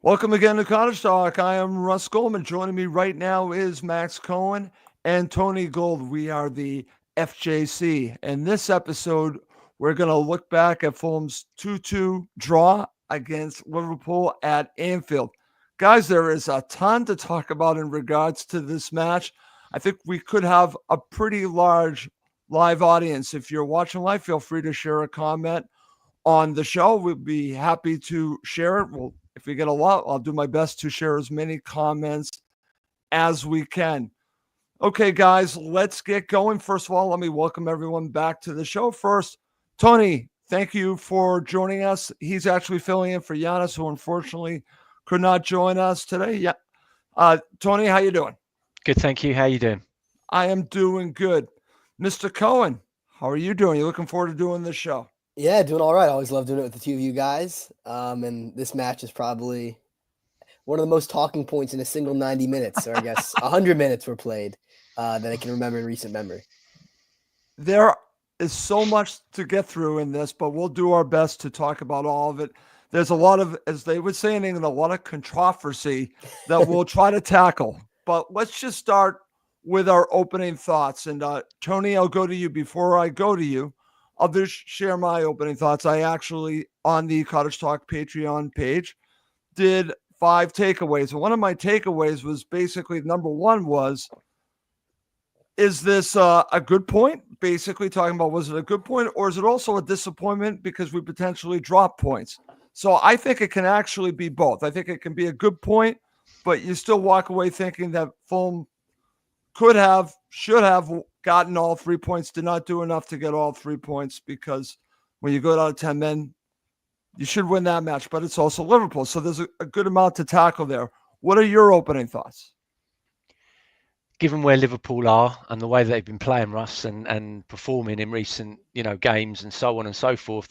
Welcome again to Cottage Talk. I am Russ Goldman. Joining me right now is Max Cohen and Tony Gold. We are the FJC. In this episode, we're going to look back at Fulham's 2-2 draw against Liverpool at Anfield. Guys, there is a ton to talk about in regards to this match. I think we could have a pretty large live audience. If you're watching live, feel free to share a comment on the show. We'd be happy to share it. If we get a lot, I'll do my best to share as many comments as we can. Okay, guys, let's get going. First of all, let me welcome everyone back to the show. First, Tony, thank you for joining us. He's actually filling in for Giannis, who unfortunately could not join us today. Yeah, Tony, how you doing? Good, thank you. How you doing? I am doing good. Mr. Cohen, how are you doing? You looking forward to doing this show? Yeah, doing all right. I always love doing it with the two of you guys. And this match is probably one of the most talking points in a single 90 minutes, or I guess 100 minutes were played that I can remember in recent memory. There is so much to get through in this, but we'll do our best to talk about all of it. There's a lot of, as they would say in England, a lot of controversy that we'll try to tackle. But let's just start with our opening thoughts. And Tony, I'll go to you. Before I go to you, I'll just share my opening thoughts. I actually, on the Cottage Talk Patreon page, did 5 takeaways. And one of my takeaways was basically number one was, is this a good point? Basically talking about, was it a good point, or is it also a disappointment because we potentially drop points? So I think it can actually be both. I think it can be a good point, but you still walk away thinking that Fulham could have, should have gotten all 3 points, did not do enough to get all 3 points, because when you go down to 10 men, you should win that match, but it's also Liverpool. So there's a good amount to tackle there. What are your opening thoughts? Given where Liverpool are and the way they've been playing, Russ, and performing in recent, games and so on and so forth,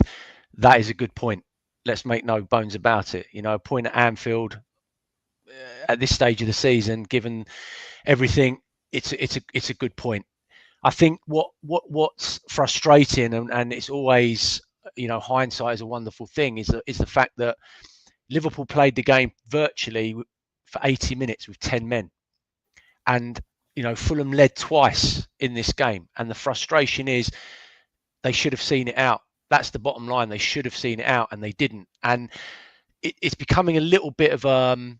that is a good point. Let's make no bones about it. A point at Anfield at this stage of the season, given everything, it's a good point. I think what's frustrating, and it's always, hindsight is a wonderful thing, is the fact that Liverpool played the game virtually for 80 minutes with 10 men. And, Fulham led twice in this game. And the frustration is they should have seen it out. That's the bottom line. They should have seen it out and they didn't. And it's becoming a little bit of a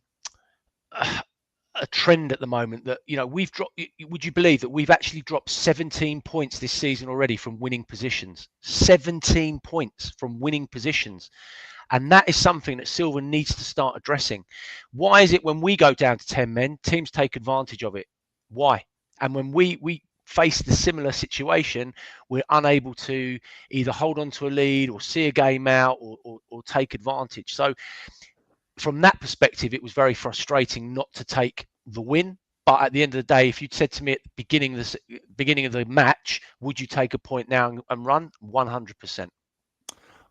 trend at the moment that, we've dropped. Would you believe that we've actually dropped 17 points this season already from winning positions? 17 points from winning positions. And that is something that Silva needs to start addressing. Why is it when we go down to 10 men, teams take advantage of it? Why? And when we face the similar situation, we're unable to either hold on to a lead or see a game out or take advantage. So from that perspective, it was very frustrating not to take the win. But at the end of the day, if you'd said to me at the beginning of the match, would you take a point now and run? 100%.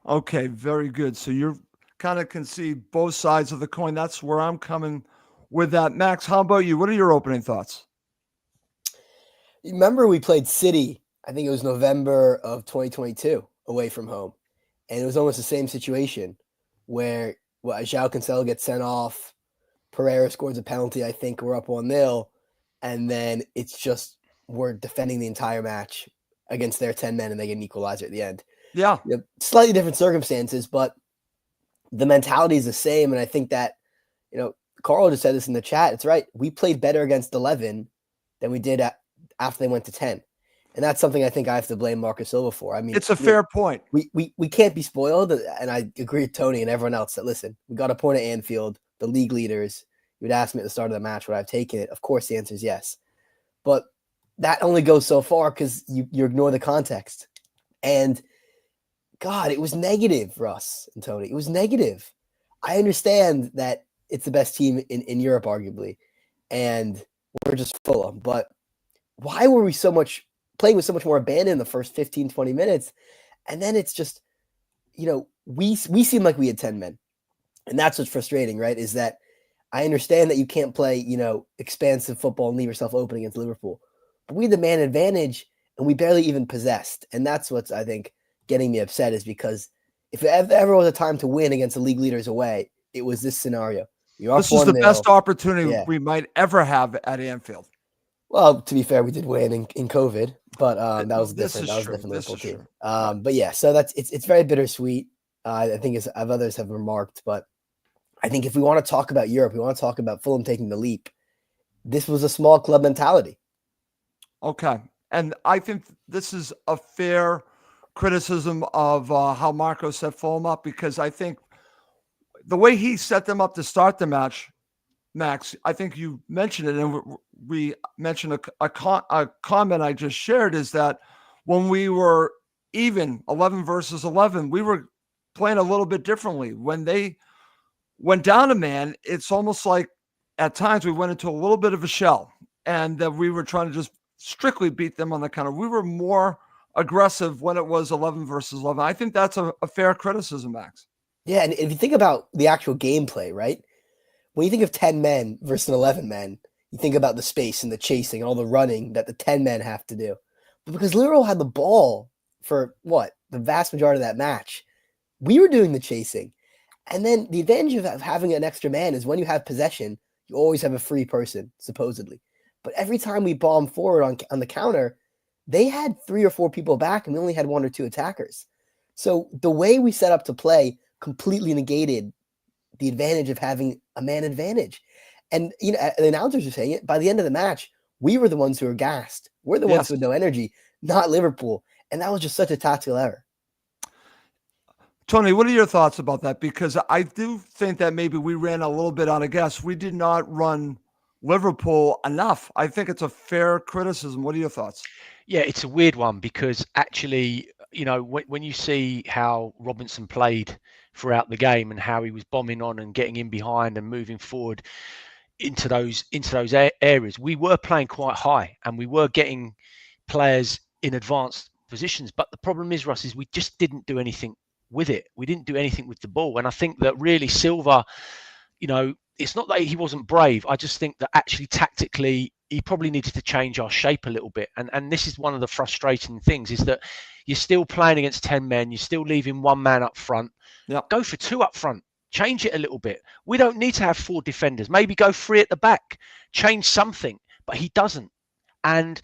Okay, very good. So you're kind of can see both sides of the coin. That's where I'm coming with that. Max, how about you? What are your opening thoughts? Remember we played City, I think it was November of 2022, away from home. And it was almost the same situation where João Cancelo gets sent off, Pereira scores a penalty, I think we're up 1-0, and then it's just we're defending the entire match against their 10 men and they get an equalizer at the end. Yeah. Slightly different circumstances, but the mentality is the same. And I think that, Carl just said this in the chat. It's right. We played better against 11 than we did after they went to 10. And that's something I think I have to blame Marcus Silva for. I mean, it's a fair point. We can't be spoiled. And I agree with Tony and everyone else that, listen, we got a point at Anfield, the league leaders. You would ask me at the start of the match, would I have taken it? Of course, the answer is yes. But that only goes so far because you ignore the context. And God, it was negative, Russ and Tony. It was negative. I understand that it's the best team in Europe, arguably, and we're just Fulham. But why were we playing with so much more abandon in the first 15, 20 minutes? And then it's just, we seem like we had 10 men. And that's what's frustrating, right? Is that I understand that you can't play, expansive football and leave yourself open against Liverpool. But we had the man advantage, and we barely even possessed. And that's what's, I think, getting me upset, is because if ever was a time to win against the league leaders away, it was this scenario. You are This is the 4-0. best opportunity Yeah. we might ever have at Anfield. Well, to be fair, we did win in COVID, but that was This different. is That was true. different This Liverpool is team. true. Right. But yeah, so it's very bittersweet. I think as others have remarked, but I think if we want to talk about Europe, we want to talk about Fulham taking the leap. This was a small club mentality. Okay. And I think this is a fair criticism of how Marco set Fulham up, because I think the way he set them up to start the match, Max, I think you mentioned it, and we mentioned a comment I just shared, is that when we were even 11 versus 11, we were playing a little bit differently. When they went down a man, it's almost like at times we went into a little bit of a shell, and that we were trying to just strictly beat them on the counter. We were more aggressive when it was 11 versus 11. I think that's a fair criticism, Max. Yeah, and if you think about the actual gameplay, right? When you think of 10 men versus 11 men, you think about the space and the chasing and all the running that the 10 men have to do. But because Liverpool had the ball for the vast majority of that match, we were doing the chasing. And then the advantage of having an extra man is when you have possession, you always have a free person, supposedly. But every time we bombed forward on the counter, they had 3 or 4 people back, and we only had 1 or 2 attackers. So the way we set up to play completely negated the advantage of having a man advantage. And the announcers are saying it. By the end of the match, we were the ones who were gassed. We're the ones who had no energy, not Liverpool. And that was just such a tactical error. Tony, what are your thoughts about that? Because I do think that maybe we ran a little bit out of gas. We did not run Liverpool enough. I think it's a fair criticism. What are your thoughts? Yeah, it's a weird one, because actually, when you see how Robinson played throughout the game and how he was bombing on and getting in behind and moving forward into those areas, we were playing quite high and we were getting players in advanced positions. But the problem is, Russ, is we just didn't do anything with it. We didn't do anything with the ball. And I think that really Silva, it's not that he wasn't brave. I just think that actually tactically, he probably needed to change our shape a little bit. And this is one of the frustrating things, is that you're still playing against 10 men. You're still leaving 1 man up front. Yep. Go for 2 up front. Change it a little bit. We don't need to have 4 defenders. Maybe go 3 at the back. Change something. But he doesn't. And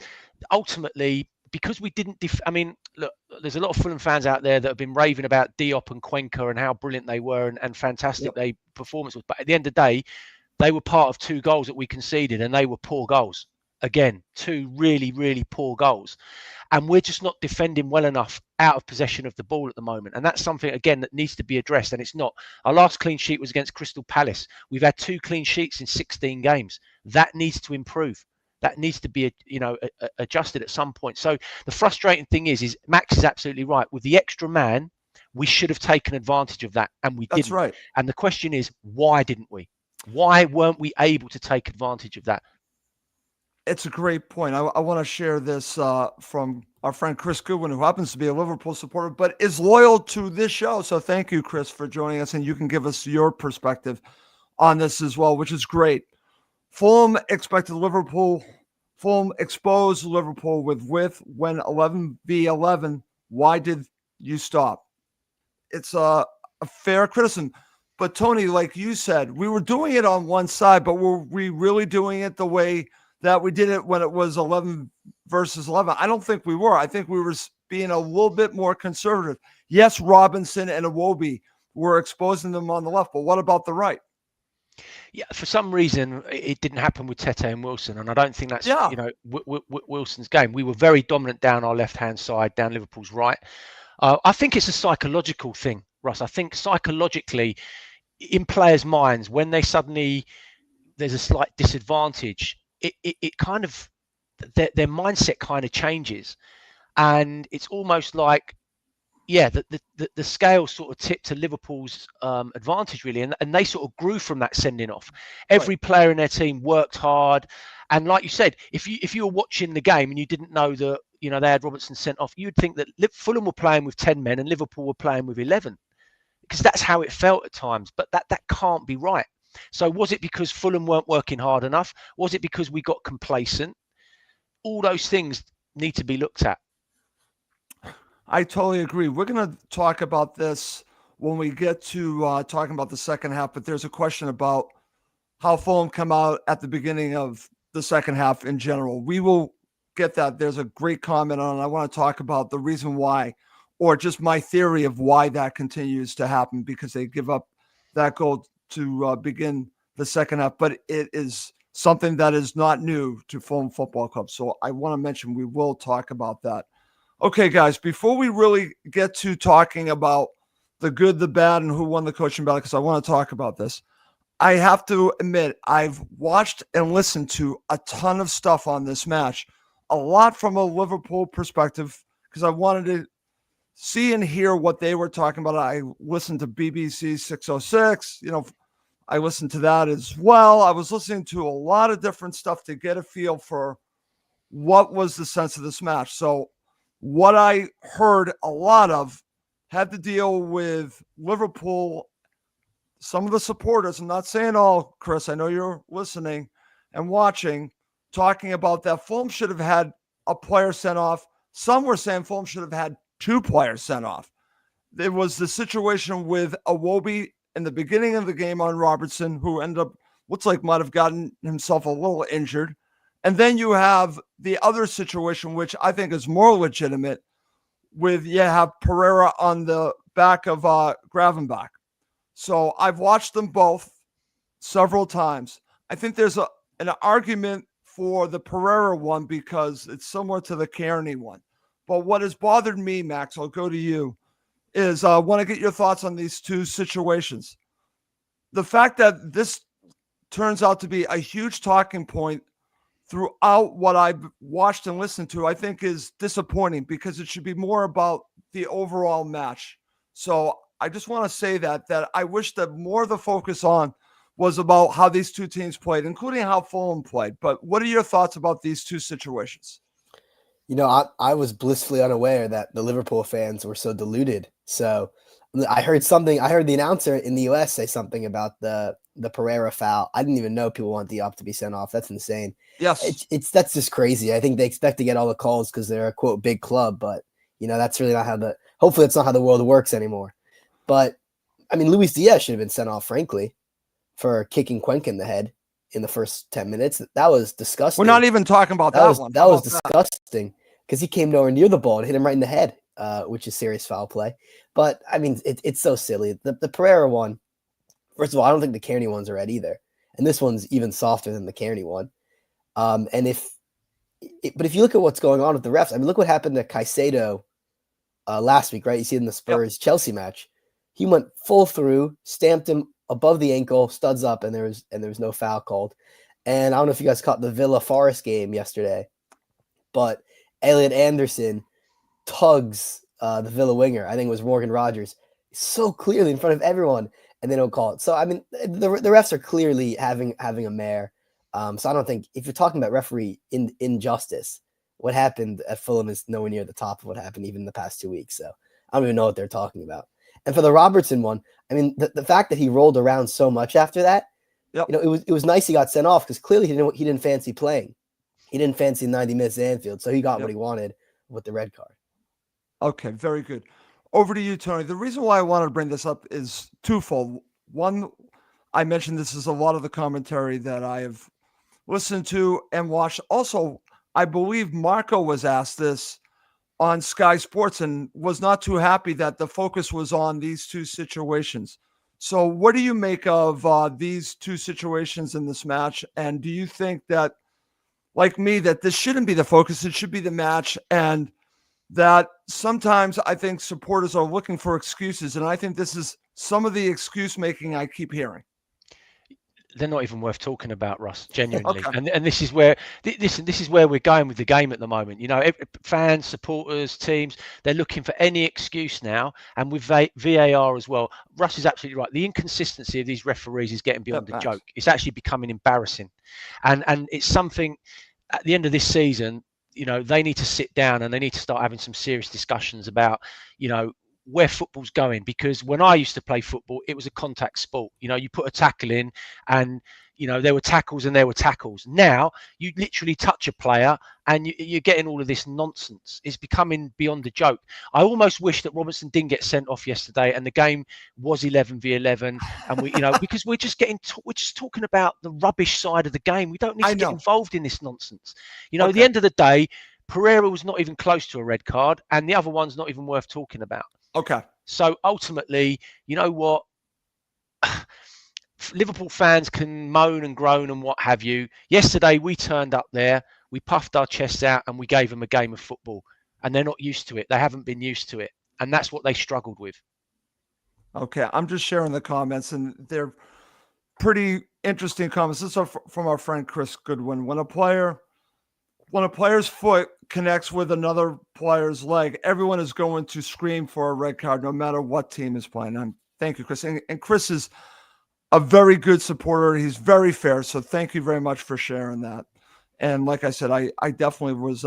ultimately, because we didn't look, there's a lot of Fulham fans out there that have been raving about Diop and Cuenca and how brilliant they were and fantastic their performance was. But at the end of the day, they were part of 2 goals that we conceded, and they were poor goals. Again, 2 really, really poor goals. And we're just not defending well enough out of possession of the ball at the moment. And that's something, again, that needs to be addressed. And it's not. Our last clean sheet was against Crystal Palace. We've had 2 clean sheets in 16 games. That needs to improve. That needs to be, adjusted at some point. So the frustrating thing is Max is absolutely right. With the extra man, we should have taken advantage of that, and we didn't. That's right. And the question is, why didn't we? Why weren't we able to take advantage of that? It's a great point. I want to share this from our friend Chris Goodwin, who happens to be a Liverpool supporter, but is loyal to this show. So thank you, Chris, for joining us, and you can give us your perspective on this as well, which is great. Fulham expected Liverpool. Fulham exposed Liverpool with width when 11v11. Why did you stop? It's a fair criticism. But Tony, like you said, we were doing it on one side, but were we really doing it the way that we did it when it was 11 versus 11? I don't think we were. I think we were being a little bit more conservative. Yes, Robinson and Iwobi were exposing them on the left, but what about the right? Yeah, for some reason, it didn't happen with Tete and Wilson, and I don't think that's Wilson's game. We were very dominant down our left-hand side, down Liverpool's right. I think it's a psychological thing, Russ. I think psychologically, in players' minds, when they suddenly there's a slight disadvantage, it kind of their mindset kind of changes, and it's almost like the scale sort of tipped to Liverpool's advantage, really, and they sort of grew from that sending off. Every player in their team worked hard, and like you said, if you were watching the game and you didn't know that they had Robertson sent off, you'd think that Fulham were playing with 10 men and Liverpool were playing with 11, because that's how it felt at times. But that can't be right. So was it because Fulham weren't working hard enough? Was it because we got complacent? All those things need to be looked at. I totally agree. We're going to talk about this when we get to talking about the second half, but there's a question about how Fulham come out at the beginning of the second half in general. We will get that. There's a great comment on it. I want to talk about the reason why, or just my theory of why that continues to happen, because they give up that goal to begin the second half. But it is something that is not new to Fulham Football Club. So I want to mention we will talk about that. Okay, guys, before we really get to talking about the good, the bad, and who won the coaching battle, because I want to talk about this, I have to admit, I've watched and listened to a ton of stuff on this match, a lot from a Liverpool perspective, because I wanted to see and hear what they were talking about. I listened to BBC 606, I listened to that as well. I was listening to a lot of different stuff to get a feel for what was the sense of this match. So what I heard a lot of had to deal with Liverpool. Some of the supporters, I'm not saying all, Chris, I know you're listening and watching, talking about that Fulham should have had a player sent off. Some were saying Fulham should have had 2 players sent off. There was the situation with Iwobi in the beginning of the game on Robertson, who ended up, looks like might have gotten himself a little injured. And then you have the other situation, which I think is more legitimate, with you have Pereira on the back of Gravenbach. So I've watched them both several times. I think there's an argument for the Pereira one because it's similar to the Kearney one. But what has bothered me, Max, I'll go to you, is I want to get your thoughts on these 2 situations. The fact that this turns out to be a huge talking point throughout what I've watched and listened to, I think is disappointing, because it should be more about the overall match. So I just want to say that I wish that more of the focus on was about how these 2 teams played, including how Fulham played. But what are your thoughts about these 2 situations? I was blissfully unaware that the Liverpool fans were so deluded. So I heard the announcer in the US say something about the Pereira foul. I didn't even know people want Diop to be sent off. That's insane. Yes. That's just crazy. I think they expect to get all the calls because they're a quote big club, but that's really not hopefully it's not how the world works anymore. But I mean, Luis Diaz should have been sent off, frankly, for kicking Cuenca in the head in the first 10 minutes. That was disgusting. We're not even talking about that one. That was disgusting because he came nowhere near the ball and hit him right in the head, which is serious foul play. But I mean, it's so silly. The Pereira one, first of all, I don't think the Kearney ones are red either. And this one's even softer than the Kearney one. But if you look at what's going on with the refs, I mean, look what happened to Caicedo last week, right? You see in the Spurs-Chelsea match. He went full through, stamped him above the ankle, studs up, and there was no foul called. And I don't know if you guys caught the Villa Forest game yesterday, but Elliot Anderson tugs the Villa winger. I think it was Morgan Rogers, so clearly in front of everyone, and they don't call it. So I mean, the refs are clearly having a mare. So I don't think, if you're talking about referee injustice, what happened at Fulham is nowhere near the top of what happened even in the past 2 weeks. So I don't even know what they're talking about. And for the Robertson one, I mean, the fact that he rolled around so much after that, it was nice he got sent off, because clearly he didn't fancy playing. He didn't fancy 90 minutes at Anfield, so he got what he wanted with the red card. Okay, very good. Over to you, Tony. The reason why I wanted to bring this up is twofold. One, I mentioned this is a lot of the commentary that I have listened to and watched. Also, I believe Marco was asked this on Sky Sports and was not too happy that the focus was on these 2 situations. So what do you make of these 2 situations in this match? And do you think that, like me, that this shouldn't be the focus? It should be the match, and that sometimes I think supporters are looking for excuses. And I think this is some of the excuse making I keep hearing. They're not even worth talking about, Russ, genuinely. Okay. And this is where this is where we're going with the game at the moment. Fans, supporters, teams, they're looking for any excuse now. And with VAR as well, Russ is absolutely right. The inconsistency of these referees is getting beyond the joke. It's actually becoming embarrassing. And it's something at the end of this season, they need to sit down and they need to start having some serious discussions about, where football's going. Because when I used to play football, it was a contact sport. You put a tackle in and, there were tackles and there were tackles. Now you literally touch a player and you're getting all of this nonsense. It's becoming beyond a joke. I almost wish that Robertson didn't get sent off yesterday and the game was 11v11, and because we're just talking about the rubbish side of the game. We don't need to get involved in this nonsense. At the end of the day, Pereira was not even close to a red card, and the other one's not even worth talking about. Okay. So ultimately, you know what? Liverpool fans can moan and groan and what have you. Yesterday, we turned up there, we puffed our chests out, and we gave them a game of football. And they're not used to it. They haven't been used to it. And that's what they struggled with. Okay. I'm just sharing the comments, and they're pretty interesting comments. This is from our friend Chris Goodwin. When a player's foot connects with another player's leg, everyone is going to scream for a red card, no matter what team is playing. Thank you, Chris. And Chris is a very good supporter. He's very fair. So thank you very much for sharing that. And like I said, I definitely was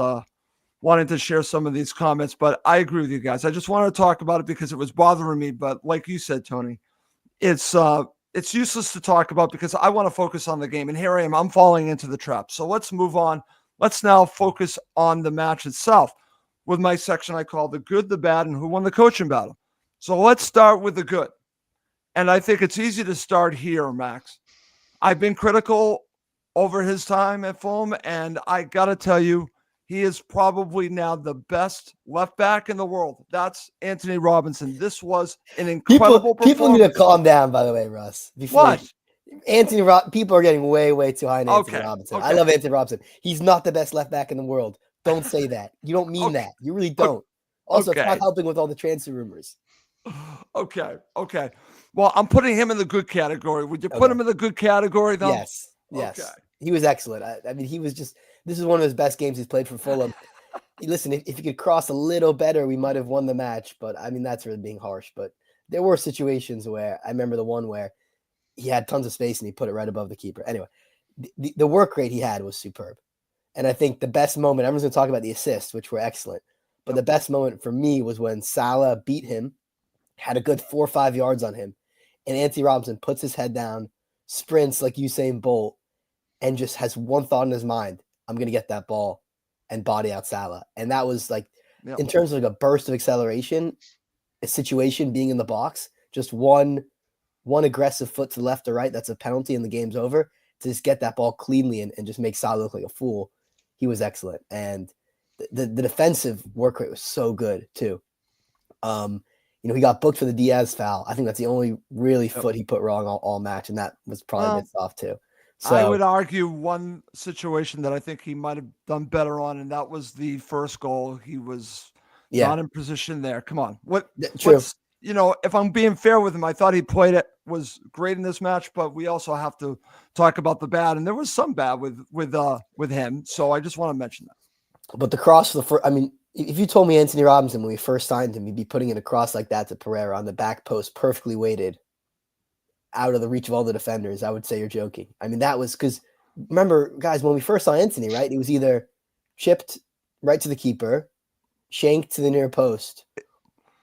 wanting to share some of these comments, but I agree with you guys. I just wanted to talk about it because it was bothering me. But like you said, Tony, it's useless to talk about because I want to focus on the game. And here I am. I'm falling into the trap. So let's move on. Let's now focus on the match itself with my section I call the good, the bad, and who won the coaching battle. So let's start with the good. And I think it's easy to start here, Max. I've been critical over his time at Fulham, and I got to tell you, he is probably now the best left back in the world. That's Anthony Robinson. This was an incredible performance. People need to calm down, by the way, Russ. What? People are getting way, way too high on Anthony Robinson. Okay. I love Anthony Robinson. He's not the best left back in the world. Don't say that. You don't mean that. You really don't. Also, it's not helping with all the transfer rumors. Okay. Well, I'm putting him in the good category. Would you put him in the good category, though? Yes. Okay. He was excellent. I mean, this is one of his best games he's played for Fulham. Listen, if he could cross a little better, we might have won the match. But I mean, that's really being harsh. But there were situations where I remember the one where he had tons of space and he put it right above the keeper. Anyway, the work rate he had was superb. And I think the best moment, everyone's going to talk about the assists, which were excellent. But the best moment for me was when Salah beat him, had a good 4 or 5 yards on him, and Anthony Robinson puts his head down, sprints like Usain Bolt, and just has one thought in his mind: I'm going to get that ball and body out Salah. And that was like, in terms of like a burst of acceleration, a situation being in the box, just one aggressive foot to the left or right, that's a penalty and the game's over. To just get that ball cleanly and just make Salah look like a fool, he was excellent. And the defensive work rate was so good too. He got booked for the Diaz foul. I think that's the only really foot he put wrong all match, and that was probably a bit soft too. So I would argue one situation that I think he might have done better on, and that was the first goal. He was not in position there. Come on. True. If I'm being fair with him, I thought he was great in this match, but we also have to talk about the bad, and there was some bad with him. So I just want to mention that. But the cross for the first, I mean, if you told me Anthony Robinson when we first signed him, he'd be putting in a cross like that to Pereira on the back post, perfectly weighted, out of the reach of all the defenders, I would say you're joking. I mean, that was because, remember, guys, when we first saw Anthony, right, it was either chipped right to the keeper, shanked to the near post,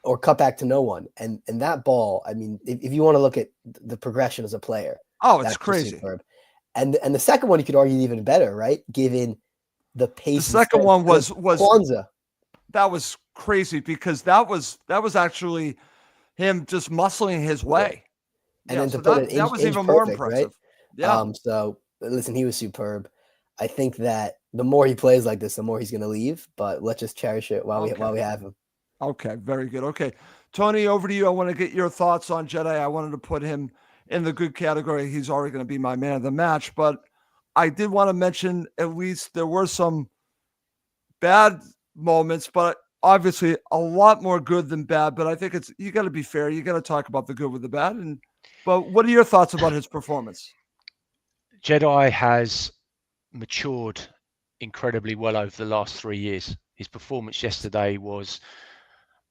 or cut back to no one. And that ball, I mean, if you want to look at the progression as a player. Oh, it's crazy. Superb. And the second one, you could argue even better, right? Given the pace. The second one was Kwanzaa. That was crazy because that was actually him just muscling his way. And then to put it that was even more impressive. Right? Yeah. So listen, he was superb. I think that the more he plays like this, the more he's going to leave. But let's just cherish it while we have him. Okay, very good. Okay, Tony, over to you. I want to get your thoughts on Jedi. I wanted to put him in the good category. He's already going to be my man of the match, but I did want to mention at least there were some bad moments, but obviously a lot more good than bad. But I think you got to be fair. You got to talk about the good with the bad. But what are your thoughts about his performance? Jedi has matured incredibly well over the last 3 years. His performance yesterday was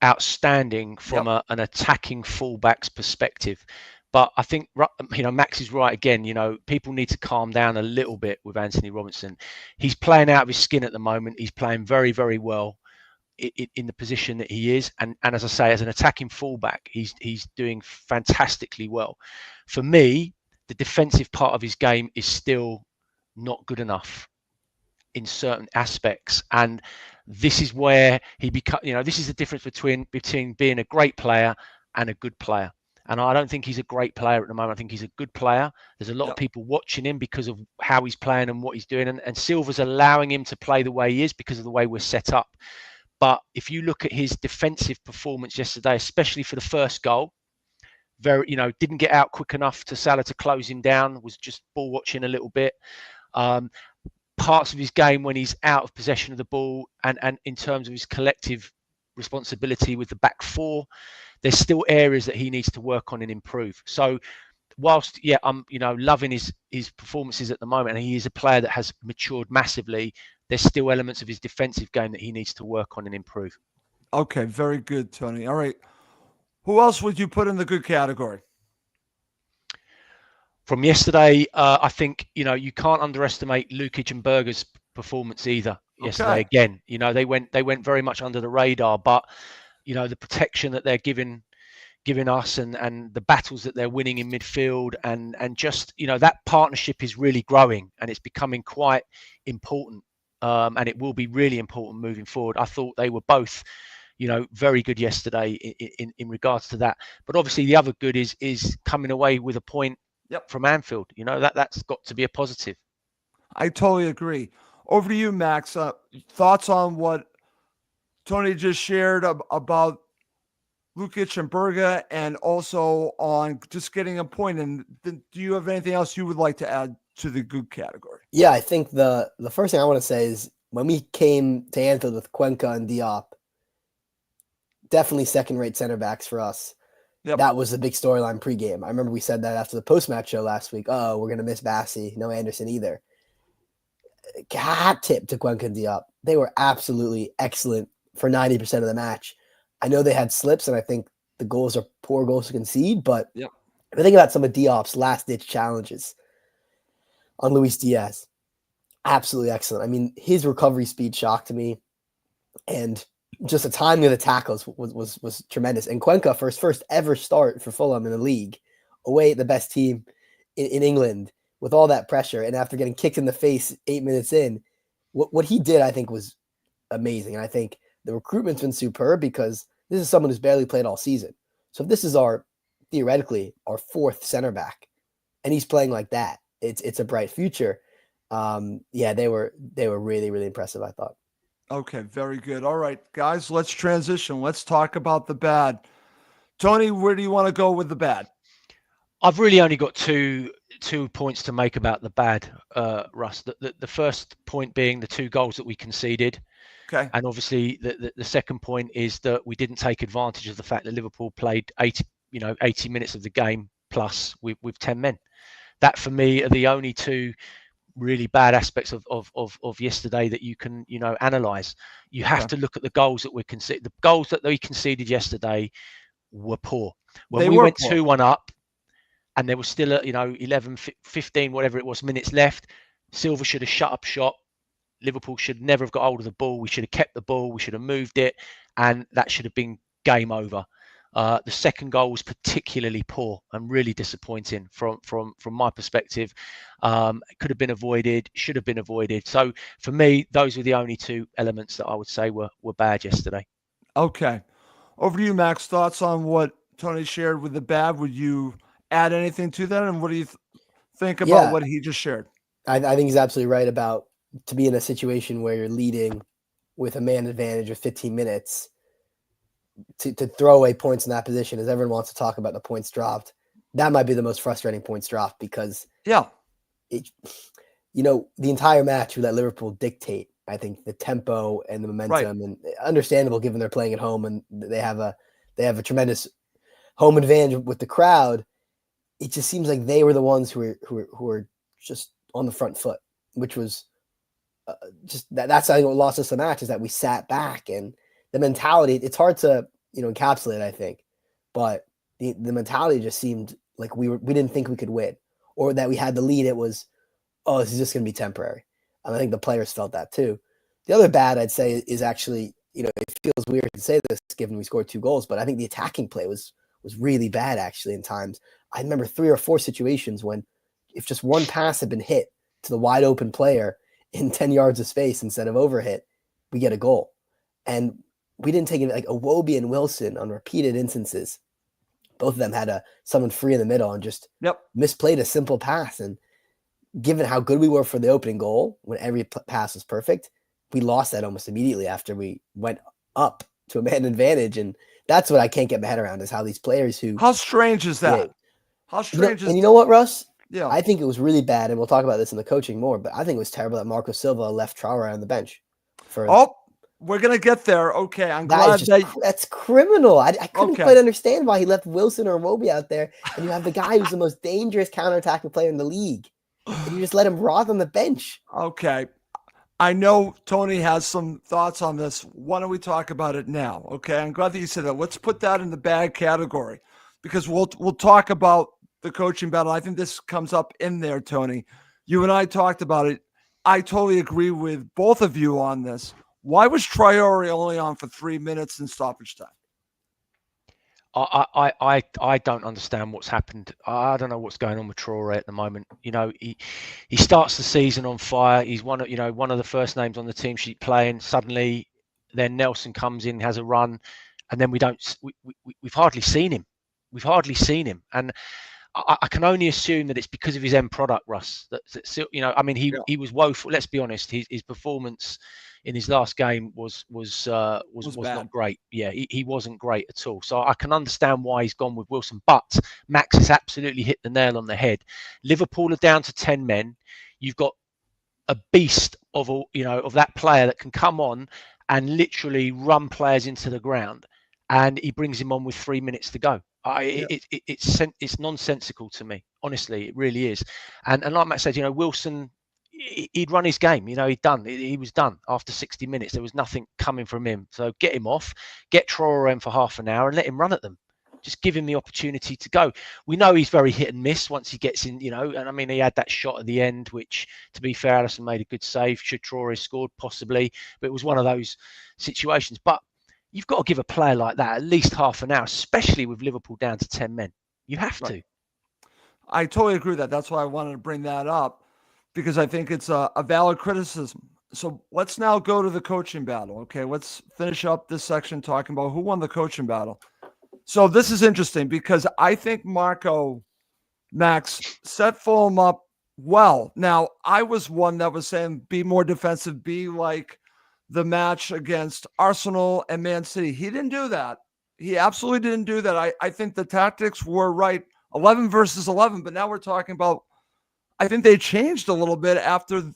outstanding from an attacking fullback's perspective. But I think, Max is right again. People need to calm down a little bit with Anthony Robinson. He's playing out of his skin at the moment. He's playing very, very well in the position that he is. And as I say, as an attacking fullback, he's doing fantastically well. For me, the defensive part of his game is still not good enough in certain aspects, and this is where he this is the difference between being a great player and a good player. And I don't think he's a great player at the moment. I think he's a good player. There's a lot of people watching him because of how he's playing and what he's doing, and Silva's allowing him to play the way he is because of the way we're set up. But if you look at his defensive performance yesterday, especially for the first goal, didn't get out quick enough to Salah to close him down, was just ball watching a little bit. Parts of his game when he's out of possession of the ball and in terms of his collective responsibility with the back four, there's still areas that he needs to work on and improve. So whilst, I'm, loving his performances at the moment, and he is a player that has matured massively, there's still elements of his defensive game that he needs to work on and improve. Okay, very good, Tony. All right. Who else would you put in the good category? From yesterday, I think, you can't underestimate Lukic and Berger's performance either yesterday. Again, they went very much under the radar, but, the protection that they're giving us and the battles that they're winning in midfield and just, that partnership is really growing and it's becoming quite important. And it will be really important moving forward. I thought they were both, very good yesterday in regards to that. But obviously the other good is coming away with a point from Anfield. That's got to be a positive. I totally agree. Over to you, Max. Thoughts on what Tony just shared about Lukic and Berga, and also on just getting a point. And do you have anything else you would like to add to the good category? Yeah, I think the first thing I want to say is when we came to Anfield with Cuenca and Diop, definitely second-rate center backs for us. Yep. That was the big storyline pregame. I remember we said that after the post-match show last week. Oh, we're going to miss Bassi. No Anderson either. Hat tip to Cuenca and Diop. They were absolutely excellent for 90% of the match. I know they had slips, and I think the goals are poor goals to concede, but if I think about some of Diop's last-ditch challenges on Luis Diaz, absolutely excellent. I mean, his recovery speed shocked me, and just the timing of the tackles was tremendous. And Cuenca, for his first ever start for Fulham in the league, away at the best team in England, with all that pressure, and after getting kicked in the face 8 minutes in, what he did, I think, was amazing. And I think the recruitment's been superb because this is someone who's barely played all season. So if this is theoretically our fourth center back, and he's playing like that, it's a bright future. They were really, really impressive, I thought. Okay, very good. All right, guys, let's transition. Let's talk about the bad. Tony, where do you want to go with the bad? I've really only got two points to make about the bad, Russ. The first point being the 2 goals that we conceded. Okay. And obviously the second point is that we didn't take advantage of the fact that Liverpool played 80 minutes of the game plus with 10 men. That for me are the only 2 really bad aspects of yesterday that you can, analyze. You have to look at the goals that we conceded. The goals that we conceded yesterday were poor. When we went 2-1 up and there was still 11, 15, whatever it was, minutes left, Silva should have shut up shop. Liverpool should never have got hold of the ball. We should have kept the ball. We should have moved it, and that should have been game over. The second goal was particularly poor and really disappointing from my perspective. It could have been avoided, should have been avoided. So for me, those were the only 2 elements that I would say were bad yesterday. Okay. Over to you, Max. Thoughts on what Tony shared with the bad? Would you add anything to that? And what do you think about what he just shared? I think he's absolutely right about to be in a situation where you're leading with a man advantage of 15 minutes to throw away points in that position, as everyone wants to talk about the points dropped. That might be the most frustrating points dropped because the entire match we let Liverpool dictate, I think, the tempo and the momentum, and understandable given they're playing at home and they have a tremendous home advantage with the crowd. It just seems like they were the ones who were just on the front foot, which was just that's I think what lost us the match, is that we sat back, and the mentality, it's hard to encapsulate, I think, but the mentality just seemed like we didn't think we could win, or that we had the lead. It was, this is just going to be temporary. And I think the players felt that too. The other bad I'd say is actually, it feels weird to say this given we scored 2 goals, but I think the attacking play was really bad actually in times. I remember 3 or 4 situations when if just one pass had been hit to the wide open player in 10 yards of space instead of overhit, we get a goal. And we didn't take it like Iwobi and Wilson on repeated instances. Both of them had someone free in the middle and just misplayed a simple pass. And given how good we were for the opening goal, when every pass was perfect, we lost that almost immediately after we went up to a man advantage. And that's what I can't get my head around, is how these players who... How strange is that? How strange And you know what, Russ? Yeah. I think it was really bad, and we'll talk about this in the coaching more, but I think it was terrible that Marco Silva left Traore on the bench. We're going to get there. Okay, I'm glad that's criminal. I couldn't quite understand why he left Wilson or Iwobi out there, and you have the guy who's the most dangerous counterattacking player in the league, and you just let him rot on the bench. Okay. I know Tony has some thoughts on this. Why don't we talk about it now? Okay, I'm glad that you said that. Let's put that in the bad category, because we'll talk about the coaching battle. I think this comes up in there, Tony. You and I talked about it. I totally agree with both of you on this. Why was Traore only on for 3 minutes in stoppage time? I don't understand what's happened. I don't know what's going on with Traore at the moment. You know, he starts the season on fire. He's one of the first names on the team sheet playing. Suddenly, then Nelson comes in, has a run, and then we've hardly seen him. We've hardly seen him, and I can only assume that it's because of his end product, Russ. He was woeful. Let's be honest. His performance in his last game was not great. Yeah, he wasn't great at all. So I can understand why he's gone with Wilson. But Max has absolutely hit the nail on the head. Liverpool are down to 10 men. You've got a beast of that player that can come on and literally run players into the ground, and he brings him on with 3 minutes to go. It's nonsensical to me. Honestly, it really is. And like Matt said, Wilson, he'd run his game. He'd done. He was done after 60 minutes. There was nothing coming from him. So get him off, get Traore in for half an hour, and let him run at them. Just give him the opportunity to go. We know he's very hit and miss once he gets in. And I mean, he had that shot at the end, which, to be fair, Alisson made a good save. Should Traore scored? Possibly, but it was one of those situations. But you've got to give a player like that at least half an hour, especially with Liverpool down to 10 men. You have to. I totally agree with that. That's why I wanted to bring that up, because I think it's a valid criticism. So let's now go to the coaching battle. Okay, let's finish up this section talking about who won the coaching battle. So this is interesting because I think Marco, Max, set Fulham up well. Now, I was one that was saying be more defensive, be like the match against Arsenal and Man City. He didn't do that. He absolutely didn't do that. I think the tactics were right, 11 versus 11, but now we're talking about, I think they changed a little bit after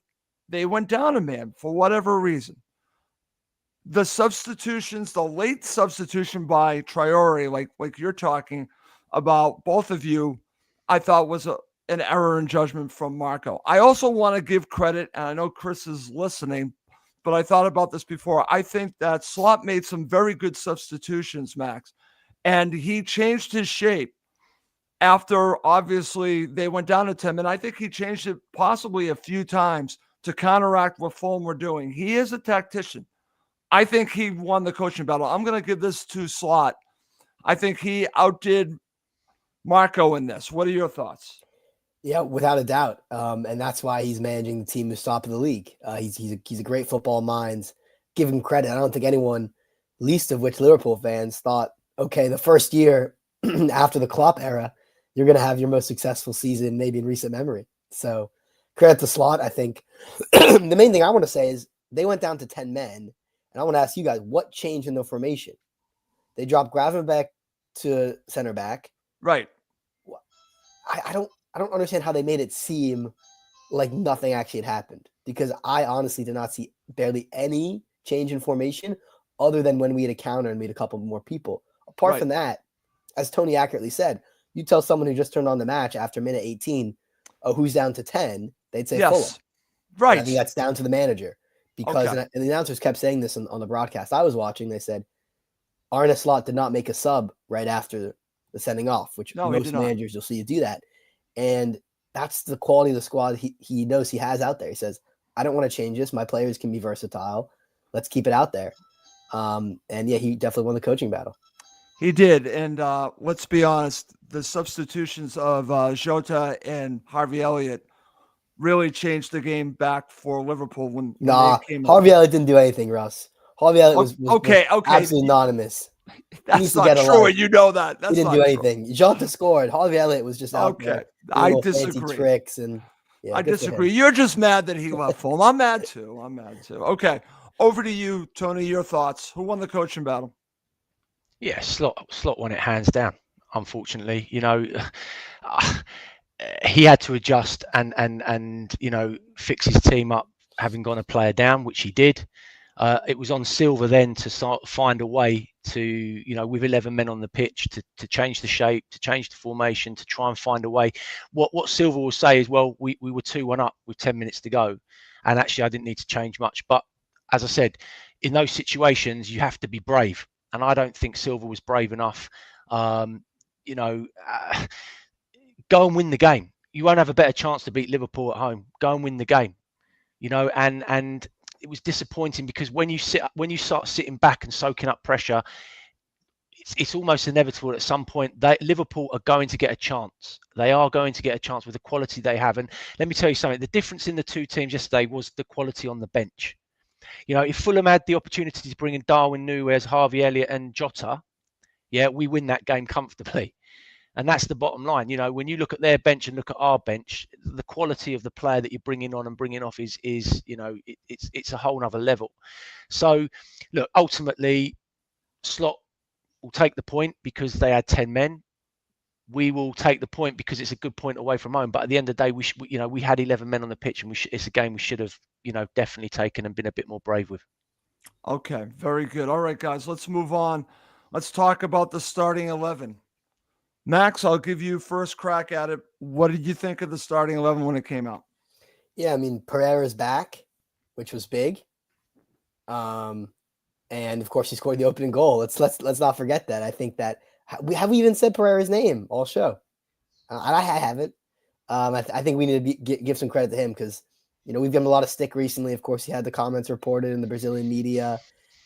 they went down a man for whatever reason. The substitutions, the late substitution by Traore, like you're talking about, both of you, I thought was an error in judgment from Marco. I also want to give credit, and I know Chris is listening, but I thought about this before. I think that Slot made some very good substitutions, Max, and he changed his shape after, obviously, they went down to 10, and I think he changed it possibly a few times to counteract what Fulham were doing. He is a tactician. I think he won the coaching battle. I'm going to give this to Slot. I think he outdid Marco in this. What are your thoughts? Yeah, without a doubt. And that's why he's managing the team who's top of the league. He's a great football mind. Give him credit. I don't think anyone, least of which Liverpool fans, thought, okay, the first year after the Klopp era, you're going to have your most successful season maybe in recent memory. So credit to Slot. I think the main thing I want to say is they went down to 10 men. And I want to ask you guys, what changed in the formation? They dropped Gravenberch to center back. Right. I don't understand how they made it seem like nothing actually had happened, because I honestly did not see barely any change in formation other than when we had a counter and we had a couple more people. Apart from that, as Tony accurately said, you tell someone who just turned on the match after minute 18, oh, who's down to 10, they'd say Fulham. Right. And I think that's down to the manager, because and the announcers kept saying this on the broadcast I was watching. They said Arne Slot did not make a sub right after the sending off, which most managers you'll see you do that. And that's the quality of the squad he knows he has out there. He says, I don't want to change this. My players can be versatile. Let's keep it out there. And yeah, he definitely won the coaching battle. He did, and let's be honest, the substitutions of Jota and Harvey Elliott really changed the game back for Liverpool when they Nah, came up. Harvey Elliott didn't do anything, Russ. Harvey Elliott was Okay, absolutely anonymous. He needs that's to not get a true, life. and you know that. He That's didn't do not true. anything. Jota scored. Harvey Elliott was just out Okay, there doing I little fancy disagree. tricks and I good for disagree. him. You're just mad that he left Fulham. I'm mad too. Okay, over to you, Tony. Your thoughts. Who won the coaching battle? Yeah, Slot won it hands down. Unfortunately, he had to adjust and fix his team up, having gone a player down, which he did. It was on Silva then to find a way to, with 11 men on the pitch, to change the shape, to change the formation, to try and find a way. What Silva will say is, well, we were 2-1 up with 10 minutes to go, and actually I didn't need to change much. But as I said, in those situations, you have to be brave, and I don't think Silva was brave enough. Go and win the game. You won't have a better chance to beat Liverpool at home. Go and win the game. And it was disappointing because when you start sitting back and soaking up pressure, it's almost inevitable at some point Liverpool are going to get a chance. They are going to get a chance with the quality they have. And let me tell you something, the difference in the two teams yesterday was the quality on the bench. If Fulham had the opportunity to bring in Darwin Núñez, Harvey Elliott and Jota, we win that game comfortably. And that's the bottom line. When you look at their bench and look at our bench, the quality of the player that you're bringing on and bringing off is it's a whole nother level. So, look, ultimately, Slot will take the point because they had 10 men. We will take the point because it's a good point away from home. But at the end of the day, we had 11 men on the pitch, and it's a game we should have, definitely taken and been a bit more brave with. Okay, very good. All right, guys, let's move on. Let's talk about the starting 11. Max, I'll give you first crack at it. What did you think of the starting 11 when it came out? Yeah, I mean, Pereira's back, which was big. And of course, he scored the opening goal. Let's not forget that. I think that have we even said Pereira's name all show? I haven't. I think we need to give some credit to him because we've given him a lot of stick recently. Of course, he had the comments reported in the Brazilian media